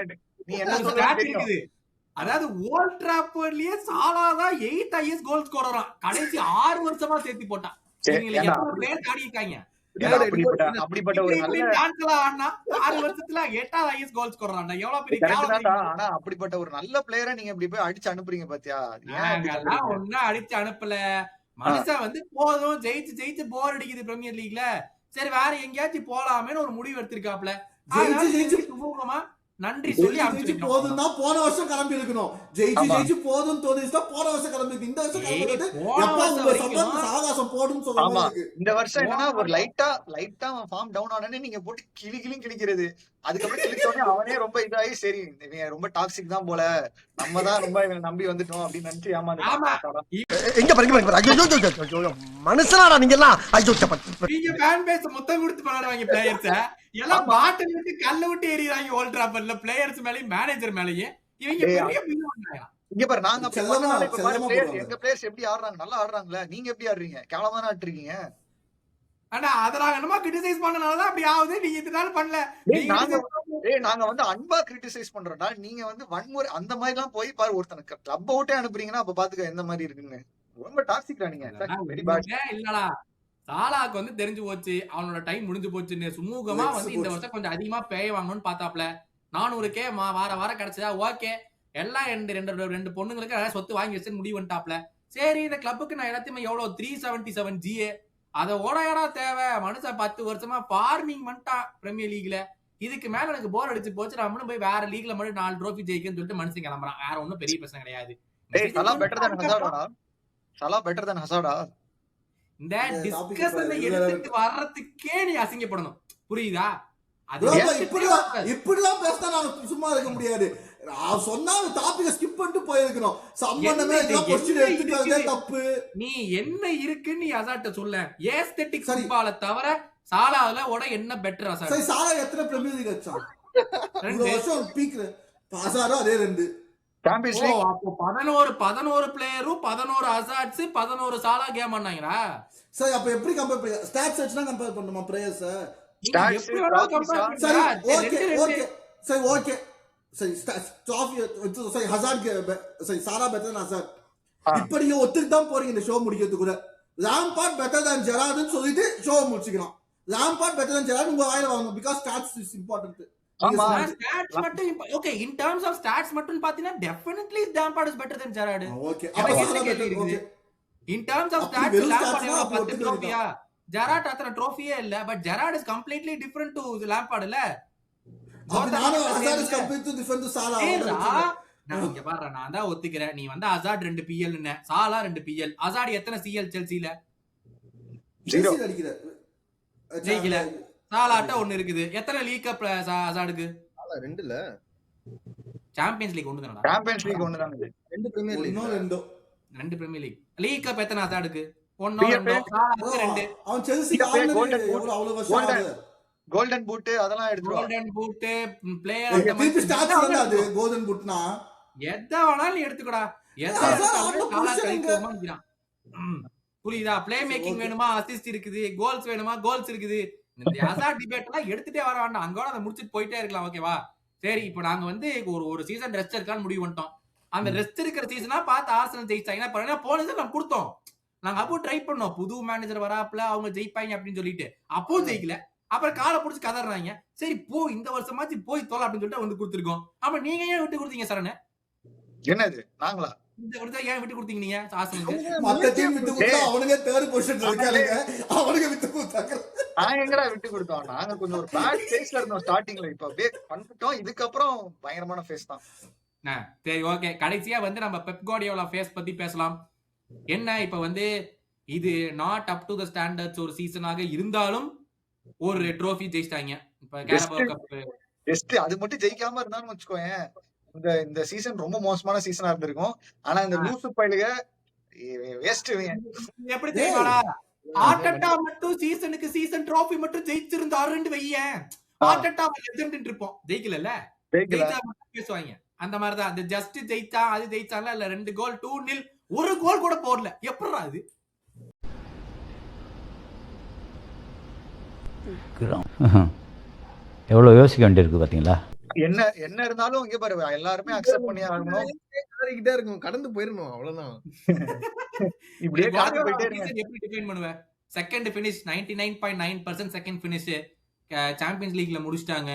நீ என்ன இருக்குது? அதாவது ஓல்ட் டிராஃபோர்ட்லயே சாலா தான் 8 ஹையஸ்ட் கோல் ஸ்கோரராம். கடைசி 6 வருஷமா சேர்த்து போட்டான். இவங்க எவ்வளவு பிளேயர் ஆடி இருக்காங்க. அப்படிப்பட்ட ஒரு நல்ல 6 வருஷத்துல 8வது ஹையஸ்ட் கோல் ஸ்கோரரான்டா. எவ்வளவு பெரிய. ஆனா அப்படிப்பட்ட ஒரு நல்ல பிளேயரை நீங்க இப்படி போய் அடிச்சு அனுப்புறீங்க பாத்தியா? ஒன்னும் அடிச்சு அனுப்பல. மனுஷன் வந்து போதும், ஜெயிச்சு போர் அடிக்குது பிரீமியர் லீக்ல, சரி வேற எங்கேயாச்சும் போலாமேன்னு ஒரு முடிவு எடுத்திருக்காப்ல. சுமூகமா நன்றி சொல்லி போதும் தான். போன வருஷம் கிளம்பி இருக்கணும். ஜெயிச்சு போதும் தோணுச்சுன்னா போன வருஷம் கிளம்பி. இந்த வருஷம் சாகாசம் போடும் சொல்லுவாங்க. இந்த வருஷம் என்னன்னா ஒரு லைட்டா ஃபார்ம் டவுன் ஆனே நீங்க போட்டு கிழிக்கிறது. அதுக்கப்புறம் கிழிச்சோடனே அவனே ரொம்ப இதாகி சரி இவன் ரொம்ப டாக்ஸிக் தான் போல, நம்ம தான் ரொம்ப இவனை நம்பி வந்துட்டோம் அப்படின்னு நினைச்சு ஏமாந்து. மனுஷனாடா நீங்க எல்லாம். நீங்க ஃபேன் பேஸ் மொத்தம் கொடுத்து விளையாடுவாங்க பிளேயர்ஸ் எல்லாம். பாட்டில் விட்டு கல்ல விட்டு எறியறாங்க ஓல்ட் டிராஃபோர்ட்ல. பிளேயர்ஸ் மேலயும் மேனேஜர் மேலயும் இவங்க பெரிய பில்லு பண்றாங்க. இங்க பாரு, நாங்க எங்க பிளேயர்ஸ் எப்படி ஆடுறாங்க? நல்லா ஆடுறாங்களா? நீங்க எப்படி ஆடுறீங்க? கேவலமா ஆடுறீங்க. ஆனா அதெல்லாம் என்னமா கிரிட்டிசைஸ் பண்ணனாலதான் அப்படி ஆகுது. நீங்க இதனால பண்ணல. நாங்க வந்து அன்பா கிரிட்டிசைஸ் பண்றோம்டா. நீங்க வந்து வன்முறை அந்த மாதிரி எல்லாம் போய் பாரு. ஒருத்தனுக்கு கிளப் அவுட்டே அனுப்புறீங்கன்னா அப்ப பாத்துக்க எந்த மாதிரி இருக்குன்னு. ரொம்ப டாக்ஸிக்கா நீங்க. இல்லடா, சாலாக்கு வந்து தெரிஞ்சு போச்சு, அவனோட டைம் முடிஞ்சு போச்சுன்னு சுமூகமா வந்து இந்த வருஷம் கொஞ்சம் அதிகமா பேய வாங்கணும்னு பாத்தாப்ல. 400K வாரம் கிடைச்சதா? ஓகே, எல்லாம் ரெண்டு பொண்ணுங்களுக்கு சொத்து வாங்கி வச்சு முடிவு பண்ணிட்டாப்ல. சரி இந்த கிளப்புக்கு நான் எல்லாத்தையுமே எவ்வளவு 377 GA அதை ஓடையாடா தேவை. மனுஷன் 10 வருஷமா ஃபார்மிங் பண்ணிட்டான் பிரீமியர் லீக்ல. இதுக்கு மேல எனக்கு போர் அடிச்சு போச்சு, நம்மளும் போய் வேற லீக்ல மட்டும் 4 ட்ரோஃபி ஜெயிக்கன்னு சொல்லிட்டு மனுஷன் கிளம்புறான். வேற ஒன்னும் பெரிய பிரச்சனை கிடையாது. இந்த டிஸ்கஷன்ல எடுத்துட்டு வர்றதுக்கே நீ அசிங்கப்படணும், புரியுதா? இப்படிலாம் பேசினா நான் சும்மா இருக்க முடியாது. நான் சொன்னா டாபிக்க ஸ்கிப் பண்ணிட்டு போயிருக்கணும். சம்பந்தமே என்ன இல்லாம கொஸ்டின் என்ன எடுத்துட்டு வந்தே இருக்குது? தப்பு. நீ என்ன இருக்குன்னு நீ அசாட்ட சொல்ல. ஏஸ்தெட்டிக் சரி. ஃபுட்பால தவிர சாலாவுல ஓட என்ன பெட்டர் அசாட்? சரி சாலா எத்தனை பிரீமியர் லீக் அடிச்சான்? இந்த 2. வருஷம் பீக் ஹசாரோ அதே 2. சாம்பியன்ஸ் ஓ லீக் அப்போ 11 பிளேயரும் 11 அசாட்ஸ் 11 சாலா கேம் பண்ணாங்கடா. சரி அப்ப எப்படி கம்பேர் பண்ணி ஸ்டாட்ஸ் வச்சுனா கம்பேர் பண்ணுமா பிளேயர்ஸ்? நீங்க Stats, எப்படி வேணா trophies compare ஆ? பண்ணுடா. சரி சரி, ஓகே 2. ஓகே சரி ஓகே சரி ட்ராஃபி சரி ஹசார்ட் சரி சாலா பெட்டர் than ஹசார்ட். இப்ப நீங்க ஒத்துக்கு தான் போறீங்க இந்த ஷோ முடிக்கிறது கூட. லாம்பார்ட் பெட்டர் than ஜெரார்ட்னு சொல்லிட்டு ஷோ முடிச்சுக்கலாம். லாம்பார்ட் பெட்டர் than ஜெரார்ட் உங்க வாயில வாங்க பிகாஸ் ஸ்டாட்ஸ் இஸ் இம்பார்ட்டன்ட். ஆமா. ஸ்டாட்ஸ் மட்டும் okay in terms of stats மட்டும் பாத்தீனா definitely Lampard is better than Gerrard. Okay எனக்கு அப்ப என்ன சாலா கேள்வி பெட்டர் இருக்குது? ஓகே. இன் டர்ம்ஸ் ஆஃப் அப்படி ஸ்டாட்ஸ் வெறும் லாம்பார்ட் stats-னா எவ்வளவு அப்ப 10 ஒத்துக்க ட்ரோஃபியா? ஜெரார்ட் அத்தனை ட்ரோஃபியே இல்ல but Gerrard is completely different to Lampard இல்ல. அப்ப நானும் Hazard is compare to different to Salah. நான் இங்க பாரு நான் தான் ஒத்துக்கிறேன். நீ வந்து அசாட் 2 PL ன்னு சாலா 2 PL. அசாட் எத்தனை CL செல்சில? ஜெர்சி அடிக்குற. ஜெயிக்கல. சாலாட்ட ஒன்னு இருக்குது. எத்தனை லீக் கப் அசாடுக்கு? சாலா 2ல சாம்பியன்ஸ் லீக் ஒன்னு தானடா. சாம்பியன்ஸ் லீக் ஒண்ணுதான் இது. 2 பிரீமியர் லீக். இன்னும் 2. 2 பிரீமியர் லீக். லீக் கப் எத்தனை அசாடுக்கு? 1 PFA 2 சாலாக்கு 2. அவன் Chelsea PFA corner Golden Boot. எவ்வளவு அவ்வளவு வருஷம் Golden. ஆகுது. கோல்டன் பூட் அதெல்லாம் எடுத்துருவாங்க. கோல்டன் பூட் பிளேயர் திருப்பி ஸ்டாட்ஸ் வந்து அது கோல்டன் பூட்னா எத வேணாலும் எடுத்துக்கடா. எத அதான் எடுத்தாலும் அந்த சாலா position கை எங்க? போமாங்கிறான். புரியுதா? ப்ளே மேக்கிங் வேணுமா, அசிஸ்ட் இருக்குது, கோல்ஸ் வேணுமா, கோல்ஸ் இருக்குது. இந்த அசாட் டிபேட் எல்லாம் எடுத்துட்டே வர வேண்டாம். அங்கோட அதை முடிச்சிட்டு போயிட்டே இருக்கலாம். ஓகேவா? சரி இப்போ நாங்க வந்து ஒரு சீசன் ரெஸ்ட் இருக்கான்னு முடிவு பண்ணிட்டோம். அந்த ரெஸ்ட் இருக்கிற சீசனா பார்த்து ஆர்சனல் ஜெயிச்சாங்கன்னா பரவாயில்ல. போன சீசன் நம்ம கொடுத்தோம். நாங்க அப்போ ட்ரை பண்ணோம் புது மேனேஜர் வராப்ல அவங்க ஜெயிப்பாங்க அப்படின்னு சொல்லிட்டு. அப்போ ஜெயிக்கல. அப்புறம் காலை புடிச்சு கதறாங்க. சரி போ இந்த வருஷமாச்சு போய் தோல அப்படின்னு சொல்லிட்டு வந்து கொடுத்துருக்கோம். ஆமா நீங்க ஏன் விட்டு கொடுத்தீங்க சரண? என்னது நாங்களா? இந்த வருஷம் ஏன் விட்டு கொடுத்தீங்க நீங்க ஆர்சனலுக்கு? மத்த டீம் விட்டு கொடுத்தா அவனுங்க தேர்ட் பொசிஷன்ல இருக்கானுங்க. அவனுங்க விட்டு கொடுத்தாங்க. நாங்க எங்கடா விட்டு கொடுத்தோம்? நாங்க கொஞ்சம் ஒரு பேட் ஃபேஸ்ல இருந்தோம் ஸ்டார்டிங்ல. இப்ப அப்படியே பண்ணிட்டோம். இதுக்கப்புறம் பயங்கரமான ஃபேஸ் தான். சரி ஓகே கடைசியா வந்து நம்ம பெப் கார்டியோலா ஃபேஸ் பத்தி பேசலாம். என்ன இப்ப வந்து இது not up to the standards ஒரு சீசனாக இருந்தாலும் ஒரு ட்ரோஃபி ஜெயிச்சிட்டாங்க. இப்ப கேரபாவோ கப் ஜஸ்ட் அது மட்டும் ஜெயிக்காம இருந்தான்னு வச்சுக்கோங்க. இந்த சீசன் ரொம்ப மோசமான சீசனா இருந்திருக்கும். ஆனா இந்த லூசு பையலுக வேஸ்ட். எப்படி தெரியுமாடா? ஆர்டெட்டா மட்டும் சீசன் ட்ரோஃபி மட்டும் ஜெயிச்சிருந்தாருன்னு வையேன். ஆர்டெட்டா லெஜெண்ட் இருப்போம். ஜெயிக்கலல்ல. ஜெயிச்சா மட்டும் பேசுவாங்க. அந்த மாதிரி தான். அந்த ஜஸ்ட் ஜெயிச்சா அது ஜெயிச்சால இல்ல 2 கோல் 2-0 ஒரு கோல் கூட போடல. எப்படிடா அது? எவ்வளவு யோசிக்க வேண்டியிருக்கு பாத்தீங்களா? என்ன இருந்தாலும் இங்க பாரு எல்லாருமே அக்செப்ட் பண்ணி ஆகணும். கிட்டே இருக்கும் கடந்து போயிரணும் அவ்வளவுதான். இப்படியே கடந்து போயிட்டே இருங்க. எப்படி டிஃபைன் பண்ணுவ? Second finish 99.9% second finish. Champions லீக்ல முடிச்சிட்டாங்க.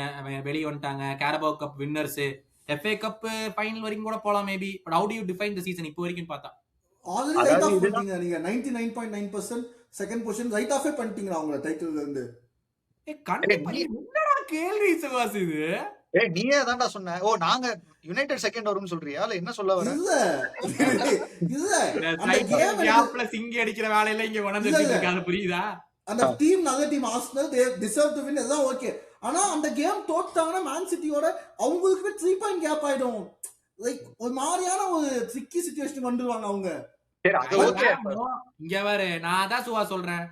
வெளிய வந்துட்டாங்க. Carabao cup winners. FA cup final வரைக்கும் கூட போலாம் maybe. But how do you define the season இப்போ வரைக்கும் பார்த்தா? ஆல்ரெடி ரைட் ஆஃப் பண்ணிட்டீங்க நீங்க. 99.9% செகண்ட் பொசிஷன் ரைட் ஆஃபே பண்ணிட்டீங்களா அவங்கள டைட்டில்ல இருந்து? கண்டிப்பா என்னடா கேள்வி சுவாஸ் இது? நீயே தான்டா சொன்ன. ஓ நாங்க யுனைடெட் செகண்ட் வரும்னு சொல்றியா? இல்ல என்ன சொல்ல வர? இல்ல இல்ல அந்த கேம் கேப்ல சிங்கி அடிக்கிற வேலையில இங்க வணந்துட்டு இருக்காங்க. புரியுதா? அந்த டீம் நல்ல team Arsenal they deserve to win எல்லாம் ஓகே. ஆனா அந்த கேம் தோத்தாங்கன்னா மேன் சிட்டியோட அவங்களுக்கு 3 பாயிண்ட் கேப் ஆயிடும். லைக் ஒரு மாதிரியான ஒரு ட்ரிக்கி சிச்சுவேஷன் வந்துருவாங்க அவங்க. சரி அது ஓகே. இங்க வேற நான் அதான் சுவா சொல்றேன்.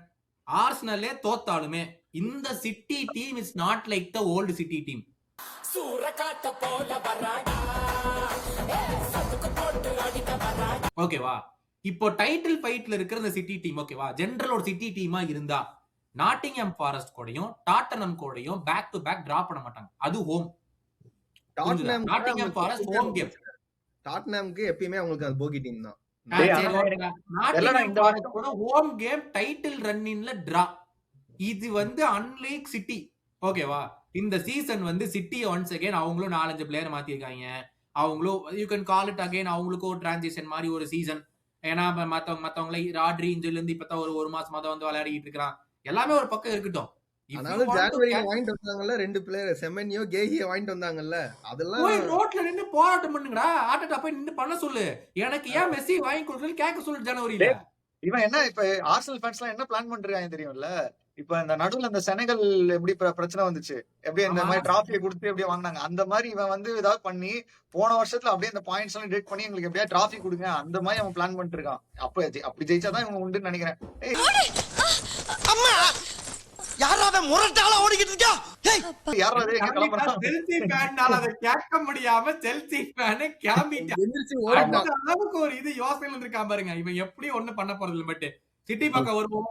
ஆர்சனலே தோத்தாலுமே இந்த City team is not like the old City team. ஓகேவா? இப்போ டைட்டில் ஃபைட்ல இருக்கிற இந்த சிட்டி டீம் ஓகேவா ஜெனரல் ஒரு சிட்டி டீமா இருந்தா நாட்டிங்ஹாம் ஃபாரஸ்ட் கூடயும் டாட்டனம் கூடயும் பேக் டு பேக் டிரா பண்ண மாட்டாங்க. அது home. Nottingham Forest home game. டாட்னஹாம்க்கு எப்பயுமே அவங்களுக்கு அது போகி டீம் தான். நாட்டிங்ஹாம் ஃபாரஸ்ட் கூட ஹோம் கேம் டைட்டில் ரன்னிங்ல டிரா. இது வந்து அன்லைக் சிட்டி. ஓகேவா? இந்த சீசன் வந்து சிட்டி ஒன்ஸ் அகைன் அவங்களும் 4-5 பிளேயர் மாத்திருக்காங்க. அவங்களும் you can call it again அவங்களுக்கும் ஒரு டிரான்சிஷன் மாதிரி ஒரு சீசன். ஏன்னா மத்தவங்களை ராட்ரி இன்ஜில இருந்து இப்பதான் ஒரு மாசமா தான் வந்து விளையாடிட்டு இருக்கான். எல்லாமே ஒரு பக்கம் இருக்கட்டும். ஆனாலும் ஜான்வரியில வாங்கிட்டு வந்தாங்கல்ல 2 பிளேயர் செமன்யோ கேஹியோ வாங்கிட்டு வந்தாங்கல்ல. அதெல்லாம் போய் ரோட்ல நின்னு போராட்டம் பண்ணுங்கடா. ஆர்டெட்டா போய் நின்னு பண்ண சொல்லு. எனக்கு ஏன் மெஸ்ஸி வாங்கி கொடுக்கல கேட்க சொல்லு ஜனவரியில. இவன் என்ன இப்ப ஆர்சனல் ஃபேன்ஸ்லாம் என்ன பிளான் பண்றாங்க தெரியும்ல? இப்ப இந்த நடுவுல இந்த செனகல் எப்படி பிரச்சனை வந்துச்சு, எப்படி இந்த மாதிரி டிராஃபியை கொடுத்து எப்படி வாங்கினாங்க, அந்த மாதிரி இவன் வந்து ஏதாவது பண்ணி போன வருஷத்துல அப்படியே இந்த பாயிண்ட்ஸ் எல்லாம் டேட் பண்ணி எங்களுக்கு எப்படியா டிராஃபி கொடுங்க அந்த மாதிரி அவன் பிளான் பண்ணிட்டு இருக்கான். அப்படி ஜெயிச்சாதான் இவங்க உண்டுன்னு நினைக்கிறேன். கேட்க முடியாம செல்சி ஃபேன் கிளம்பிட்டான். அளவுக்கு ஒரு இது யோசனை இருக்கான் பாருங்க. இவன் எப்படி ஒண்ணு பண்ண போறது இல்ல. பட் சிட்டி பக்கம் வருவோம்.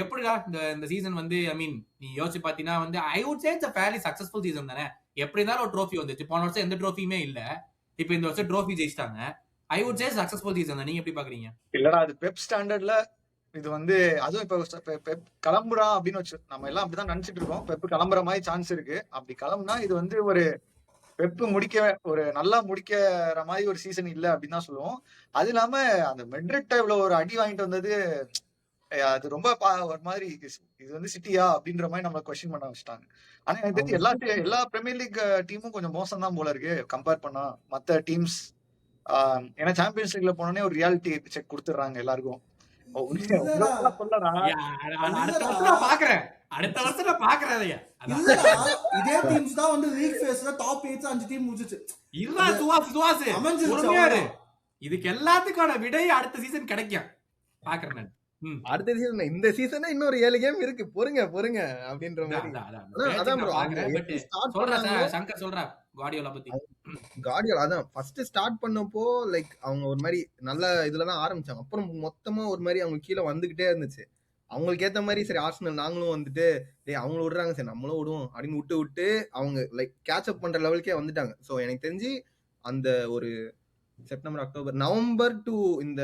எப்படிடா இந்த சீசன் வந்து ஐ மீன் நீ யோசிச்சு பாத்தீங்கன்னா வந்து ஐ would say it's a fairly successful season தானே. எப்படி இருந்தாலும் ஒரு ட்ரோஃபி வந்துச்சு. போன வருஷம் எந்த ட்ரோஃபியுமே இல்ல. இப்ப இந்த வருஷம் ட்ரோஃபி ஜெயிச்சிட்டாங்க. I would say successful season தான். நீங்க எப்படி பாக்குறீங்க? இல்லடா அது பெப் ஸ்டாண்டர்ட்ல இது வந்து அதுவும் இப்ப பெப் கிளம்புறா அப்படின்னு வச்சு நம்ம எல்லாம் அப்படிதான் நினைச்சிட்டு இருக்கோம். பெப் கிளம்புற மாதிரி சான்ஸ் இருக்கு. அப்படி கிளம்புனா இது வந்து ஒரு பெப் ஒரு நல்லா முடிக்கிற மாதிரி ஒரு சீசன் இல்ல அப்படின்னு தான் சொல்லுவோம். அது இல்லாம அந்த மெட்ரிட் இவ்வளவு ஒரு அடி வாங்கிட்டு வந்தது அது ரொம்ப ஒரு மாதிரி இது வந்து சிட்டியா அப்படின்ற மாதிரி நம்ம கொஸ்டின் பண்ண வச்சுட்டாங்க. ஆனா எனக்கு தெரிஞ்சு எல்லா பிரீமியர் லீக் டீமும் கொஞ்சம் மோசம் தான் போல இருக்கு கம்பேர் பண்ணா மத்த டீம்ஸ். ஏன்னா சாம்பியன்ஸ் லீக்ல போனோடனே ஒரு ரியாலிட்டி செக் கொடுத்துடுறாங்க எல்லாருக்கும். இதே டீம்ஸ் தான் வந்து லீக் ஃபேஸ்ல டாப் 8 5 டீம் முடிஞ்சிச்சு. இதுக்கு எல்லாத்துக்கான விடை அடுத்த சீசன் கிடைக்கும் பாக்குறேன். அடுத்த சீசன் இந்த சீசன் இன்னொரு 7 கேம் இருக்கு. பொறுங்க அப்படின்ற மாதிரி. அதான் ப்ரோ சங்கர் சொல்றா கார்டியோலா பத்தி. கார்டியோலா அதான் ஃபர்ஸ்ட் ஸ்டார்ட் பண்ணப்போ லைக் அவங்க ஒரு மாதிரி நல்ல இதுலதான் ஆரம்பிச்சாங்க. அப்புறம் மொத்தமா ஒரு மாதிரி அவங்க கீழே வந்துகிட்டே இருந்துச்சு. அவங்களுக்கு ஏத்த மாதிரி சரி ஆர்சனல் நாங்களும் வந்துட்டு அவங்களும் விடுறாங்க சரி நம்மளும் விடுவோம் அப்படின்னு விட்டு அவங்க லைக் கேட்ச் அப் பண்ற லெவலுக்கே வந்துட்டாங்க. ஸோ எனக்கு தெரிஞ்சு அந்த ஒரு செப்டம்பர் அக்டோபர் நவம்பர் டு இந்த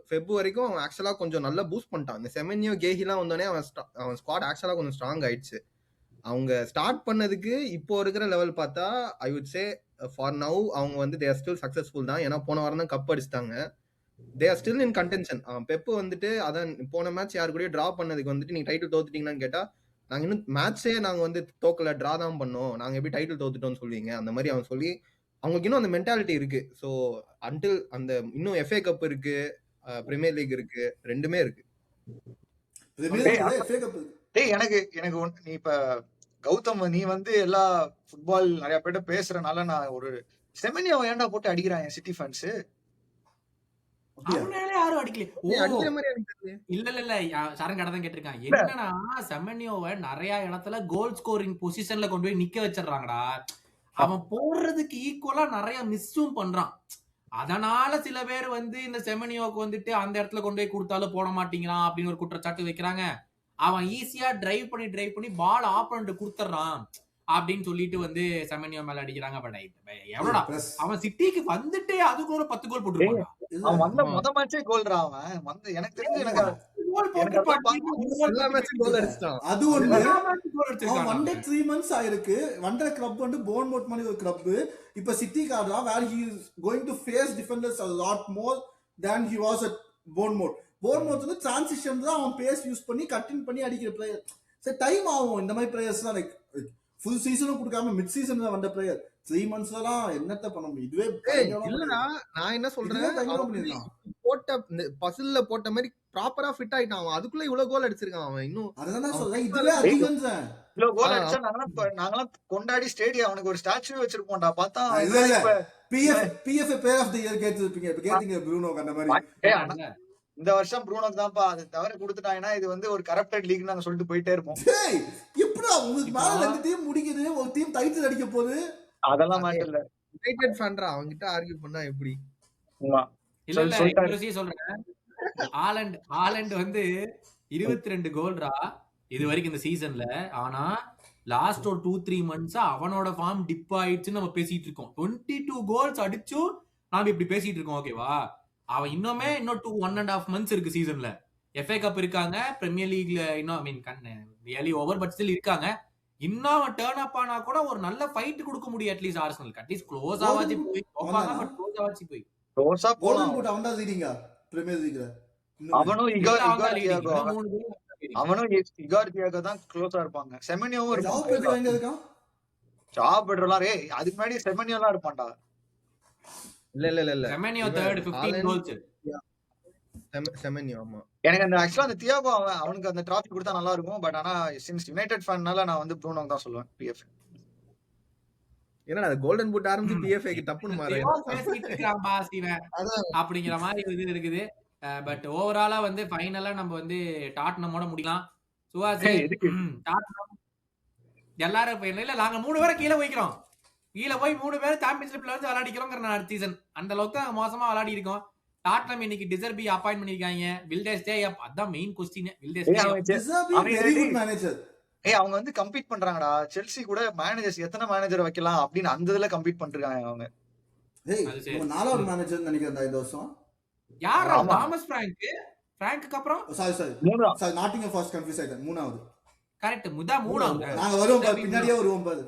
ஃபெப் வரைக்கும் அவன் ஆக்சுவலா கொஞ்சம் நல்லா பூஸ்ட் பண்ணிட்டான். இந்த செமென்யோ கேஹிலாம் வந்தோடனே அவன் ஸ்குவாட் ஆக்சுவலா கொஞ்சம் ஸ்ட்ராங் ஆயிடுச்சு. அவங்க ஸ்டார்ட் பண்ணதுக்கு இப்போ இருக்கிற லெவல் பார்த்தா ஐ வுட் சே ஃபார் நவ் அவங்க வந்து தே ஆர் ஸ்டில் சக்சஸ்ஃபுல் தான். ஏன்னா போன வாரம் தான் கப் அடிச்சிட்டாங்க. They are still in contention. Pep வந்துட்டு அதான் போன மேட்ச் யாரு கூட டிரா பண்ணதுக்கு வந்துட்டு நீங்க டைட்டில் தோத்துட்டீங்கன்னு கேட்டா நாங்க இன்னும் மேட்சே நாங்க வந்து தோக்கல டிரா தான் பண்ணோம், நாங்க எப்படி டைட்டில் தோத்துட்டோம்னு சொல்லுவீங்க அந்த மாதிரி அவன் சொல்லி அவங்களுக்கு இன்னும் அந்த மென்டாலிட்டி இருக்கு. ஸோ அன்டில் அந்த இன்னும் எஃப்ஏ கப் இருக்கு, பிரீமியர் லீக் இருக்கு, ரெண்டுமே இருக்கு. எனக்கு நீ இப்ப கௌதம் நீ வந்து எல்லா ஃபுட்பால் நிறைய பேர்ட்ட பேசுறனால நான் ஒரு செமெனியா ஏன்டா போட்டு அடிக்கிறாங்க சிட்டி ஃபேன்ஸ். யாரும் அடிக்கல. இல்ல சரங்கடை தான் கேட்டிருக்கான். என்னன்னா செமெனியோவை நிறைய இடத்துல கோல் ஸ்கோரிங் பொசிஷன்ல கொண்டு போய் நிக்க வச்சிடறாங்கடா. அவன் போடுறதுக்கு ஈக்குவலா நிறைய மிஸ்ஸும் பண்றான். அதனால சில பேர் வந்து இந்த செமெனியோக்கு வந்துட்டு அந்த இடத்துல கொண்டு போய் கொடுத்தாலும் போட மாட்டீங்களாம் அப்படின்னு ஒரு குற்றச்சாட்டு வைக்கிறாங்க. அவன் ஈஸியா டிரைவ் பண்ணி பால் ஆப்பனண்ட் கொடுத்துறான் அப்படின்னு சொல்லிட்டு வந்து செமெனியோ மேல அடிக்கிறாங்க. பட் எவ்வளோடா அவன் சிட்டிக்கு வந்துட்டு அதுக்கு ஒரு 10 கோல் போட்டுருப்பான். அவன் வந்த முத மேட்சே கோல்ரா. அவன் வந்து எனக்கு தெரிஞ்சு எனக்கு அது ஒண்ணு. அவன் வந்து 3 months ஆயிருக்கு. வண்டர் கிளப் வந்து போர்ன்மவுத் மாதிரி ஒரு கிளப். இப்ப சிட்டி கார்டா where he is going to face defenders a lot more than he was at Bournemouth. Bournemouth வந்து டிரான்சிஷன் தான் அவன் பேஸ் யூஸ் பண்ணி கட்டிங் பண்ணி அடிக்கிற பிளேயர். சரி டைம் ஆகும். இந்த மாதிரி பிளேயர்ஸ் தான் லைக் ஃபுல் சீசனும் கொடுக்காம மிட் சீசன்ல வந்த பிளேயர் 3 monthsலாம் என்னத்த பண்ண முடியும்? இதுவே இல்லடா நான் என்ன சொல்றேன், போட்ட பசில்ல போட்ட மாதிரி ப்ராப்பரா ஃபிட் ஆயிட்டான். அவன் அதுக்குள்ள இவ்வளவு கோல் அடிச்சிருக்கான். அவன் இன்னும் அதான் சொல்றேன் இதுவே அதிகம் சார். இவ்வளவு கோல் அடிச்சா நாங்கலாம் கொண்டாடி ஸ்டேடியம் அவனுக்கு ஒரு ஸ்டாச்சு வச்சிருப்போம்டா. பார்த்தா PF player of the year கேட்டிருப்பீங்க. இப்ப கேட்டிங்க ப்ரூனோ அந்த மாதிரி. இந்த வருஷம் ப்ரூனோக்கு தான்ப்பா. அது தவிர கொடுத்துட்டாங்கன்னா இது வந்து ஒரு கரப்டட் லீக் நாங்க சொல்லிட்டு போயிட்டே இருப்போம். எப்படா உங்களுக்கு மேல 2 டீம் முடிக்குது, ஒரு டீம் டைட்டில் அடிக்க போகுது. அதெல்லாம் மாட்டல. யுனைட்டட் ஃபேன்ரா அவங்க கிட்ட ஆர்கியூ பண்ணா எப்படி? இல்ல சொல்றேன். ஹாலண்ட் வந்து 22 கோல்ரா இது வரைக்கும் இந்த சீசன்ல. ஆனா லாஸ்ட் ஒரு 2-3 months அவனோட ஃபார்ம் டிப் ஆயிடுச்சுன்னு நம்ம பேசிட்டு இருக்கோம். 22 கோல்ஸ் அடிச்சு நாம இப்படி பேசிட்டு இருக்கோம். ஓகேவா? அவன் இன்னும் 1.5 months இருக்கு சீசன்ல. எஃப்ஏ கப் இருக்காங்க, பிரீமியர் லீக்ல இன்னும் ஓவர் பட் ஸ்டில் இருக்காங்க. இன்னும் அவன் டர்ன் அப் ஆனா கூட ஒரு நல்ல ஃபைட் கொடுக்க முடியும். அட்லீஸ்ட் ஆர்சனல் அட்லீஸ்ட் க்ளோஸ் ஆவாச்சு போய் போவாங்க. பட் க்ளோஸ் ஆவாச்சு போய் க்ளோஸா போலாம். அவன் தான் லீடிங்கா பிரீமியர் லீக்ல. அவனும் இகார் தியாகோ தான் க்ளோஸா இருப்பாங்க. செமெனியோவும் இருப்பான். ஜாப் பெட்ரோலாம் அதுக்கு முன்னாடி செமெனியோலாம் இருப்பான்டா. இல்ல செமெனியோ 3rd 15 கோல்ஸ். செமன்யோ. ஆமா, எனக்கு அந்த ஆக்சுவலா அந்த தியாகோ அவனுக்கு அந்த டிராஃபி கொடுத்தா நல்லா இருக்கும். பட் ஆனா சின்ஸ் யுனைடெட் ஃபேன்னால நான் வந்து ப்ரூனோ தான் சொல்லுவேன் பிஎஃப். ஏன்னா அது கோல்டன் பூட் ஆரம்பிச்சு பிஎஃப்ஐக்கு டப்புன்னு மாறி பேசிட்டு இருக்கான்பா சீவன் அப்படிங்கிற மாதிரி இது இருக்குது. பட் ஓவராலா வந்து ஃபைனலா நம்ம வந்து டாட்னமோட முடிக்கலாம். சுவாசி டாட்னம் எல்லாரும் இல்ல நாங்க 3 பேரை கீழே வைக்கிறோம். கீழே போய் 3 பேர் சாம்பியன்ஷிப்ல வந்து விளையாடிக்கிறோங்கிற அடுத்த சீசன் அந்த அளவுக்கு நாங்க மோசமா விளையாடி இருக்கோம். டாட்னம் இன்னைக்கு டிசர்பி அப்பாயிண்ட் பண்ணிருக்காங்க. Will they stay up? அதான் main question. Will they stay up? Very good manager. அவங்க வந்து கம்பீட் பண்றாங்கடா. செல்சி கூட மேனேஜர்ஸ் எத்தனை மேனேஜர் வைக்கலாம் அப்படின்னு அந்த இதுல கம்பீட் பண்ணிருக்காங்க அவங்க. ஏய் நம்ம 4வது மேனேஜர் நினைக்கிறேன் இந்த வருஷம். யார்? தாமஸ் பிராங்க்கு அப்புறம் சாரி நாட்டிங்ஹாம் ஃபாரஸ்ட் கன்ஃபியூஸ் ஆயிட்டேன். 3வது கரெக்ட். 3வது நாங்க வருவோம் பாரு, பின்னாடியே வருவோம் பாரு.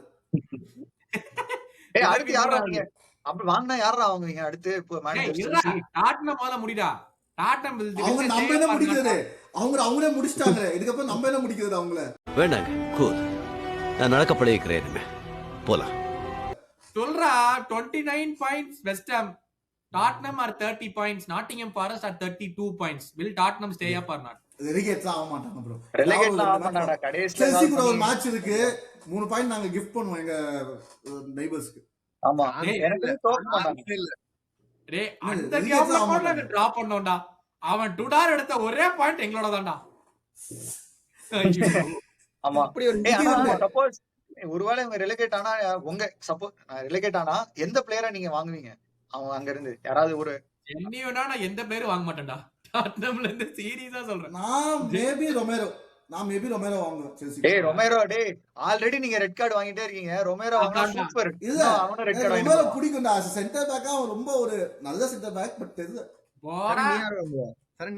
ஏய் அடுத்து யாரா நீங்க அப்படி வாங்குனா யாரா வாங்குவீங்க அடுத்து? இப்போ மேனேஜர் டாட்னம் முதல்ல முடிடா. டாட்னம் அவங்க நம்ம என்ன முடிக்கிறது? அவங்களே முடிச்சிட்டாங்க. இதுக்கப்புறம் நம்ம என்ன முடிக்கிறது அவங்கள? வேண்டாங்க, கூல். நான் நடக்க பழகிக்கிறேன். போலாம். சொல்றா 29 points West Ham. Tottenham are 30 points. Nottingham Forest are 32 points. Will Tottenham stay up or not? ரெலிகேட்லாம் ஆக மாட்டாங்க ப்ரோ. ரெலிகேட்லாம் ஆக மாட்டாங்கடா. கடைசில செல்சி கூட ஒரு மேட்ச் இருக்கு. 3 பாயிண்ட் நாங்க கிஃப்ட் பண்ணுவோம் எங்க நெய்பர்ஸ்க்கு. ஆமா, எனக்கு தோக்க மாட்டாங்க. டேய் அந்த கேம்ல கூட நாங்க டிராப் பண்ணோம்டா. அவன் டுடார் எடுத்த ஒரே பாயிண்ட் எங்களோட தான்டா. ஆமா, அப்படி ஒரு சப்போஸ் ஒருவேளை இவங்க ரெலிகேட் ஆனா உங்க சப்போஸ் ரெலிகேட் ஆனா எந்த பிளேயரை நீங்க வாங்குவீங்க? அவங்க அங்க இருந்து யாராவது ஒரு என்னையோனா நான் எந்த பிளேயரும் வாங்க மாட்டேன்டா. டாட்னம்ல இருந்து சீரியஸா சொல்றேன். நான் மேபி ரொமேரோ வாங்குவேன் செல்சி. டேய் ரொமேரோ, டேய் ஆல்ரெடி நீங்க ரெட் கார்டு வாங்கிட்டே இருக்கீங்க. ரொமேரோ வாங்குனா சூப்பர். இல்ல அவன ரெட் கார்டு ரொமேரோ பிடிக்கும்டா. சென்டர் பேக்கா அவன் ரொம்ப ஒரு நல்ல சென்டர் பேக். பட் தெரியல போடா.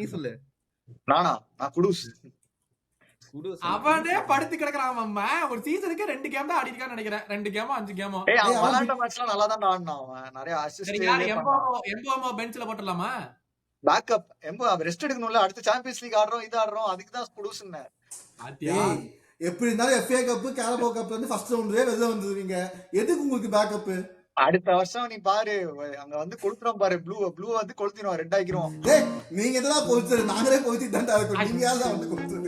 நீ சொல்லு. நான் குடூஸ். அவனே படுத்து கிடக்குறான். அம்மா ஒரு சீசனுக்கு 2 கேம் தான் ஆடி இருக்கான்னு நினைக்கிறேன். 2 கேமோ 5 கேமோ. டேய் அவன் விளையாண்ட மேட்ச்லாம் நல்லா தான் ஆடுனான். அவன் நிறைய அசிஸ்ட் எம்போமோ பெஞ்ச்ல போட்டுடலாமா? பேக்கப் எம்போ ரெஸ்ட் எடுக்கணும்ல. அடுத்து சாம்பியன்ஸ் லீக் ஆடுறோம், இது ஆடுறோம். அதுக்கு தான் குடூஸ்னே. எப்படி இருந்தாலும் எஃப்ஏ கப் கேரபோ கப் வந்து ஃபர்ஸ்ட் ரவுண்ட்லயே வெளில வந்துருவீங்க. எதுக்கு உங்களுக்கு பேக்கப்? அடுத்த வருஷம் நீ பாரு, அங்க வந்து கொளுத்துறோம் பாரு. ப்ளூ வந்து கொளுத்திடுவோம், ரெட் ஆக்கிடுவோம். நீங்க எதெல்லாம் கொளுத்துறது? நாங்களே கொளுத்திட்டு தான் இருக்கோம். நீங்க யாரும் வந்து கொளுத்து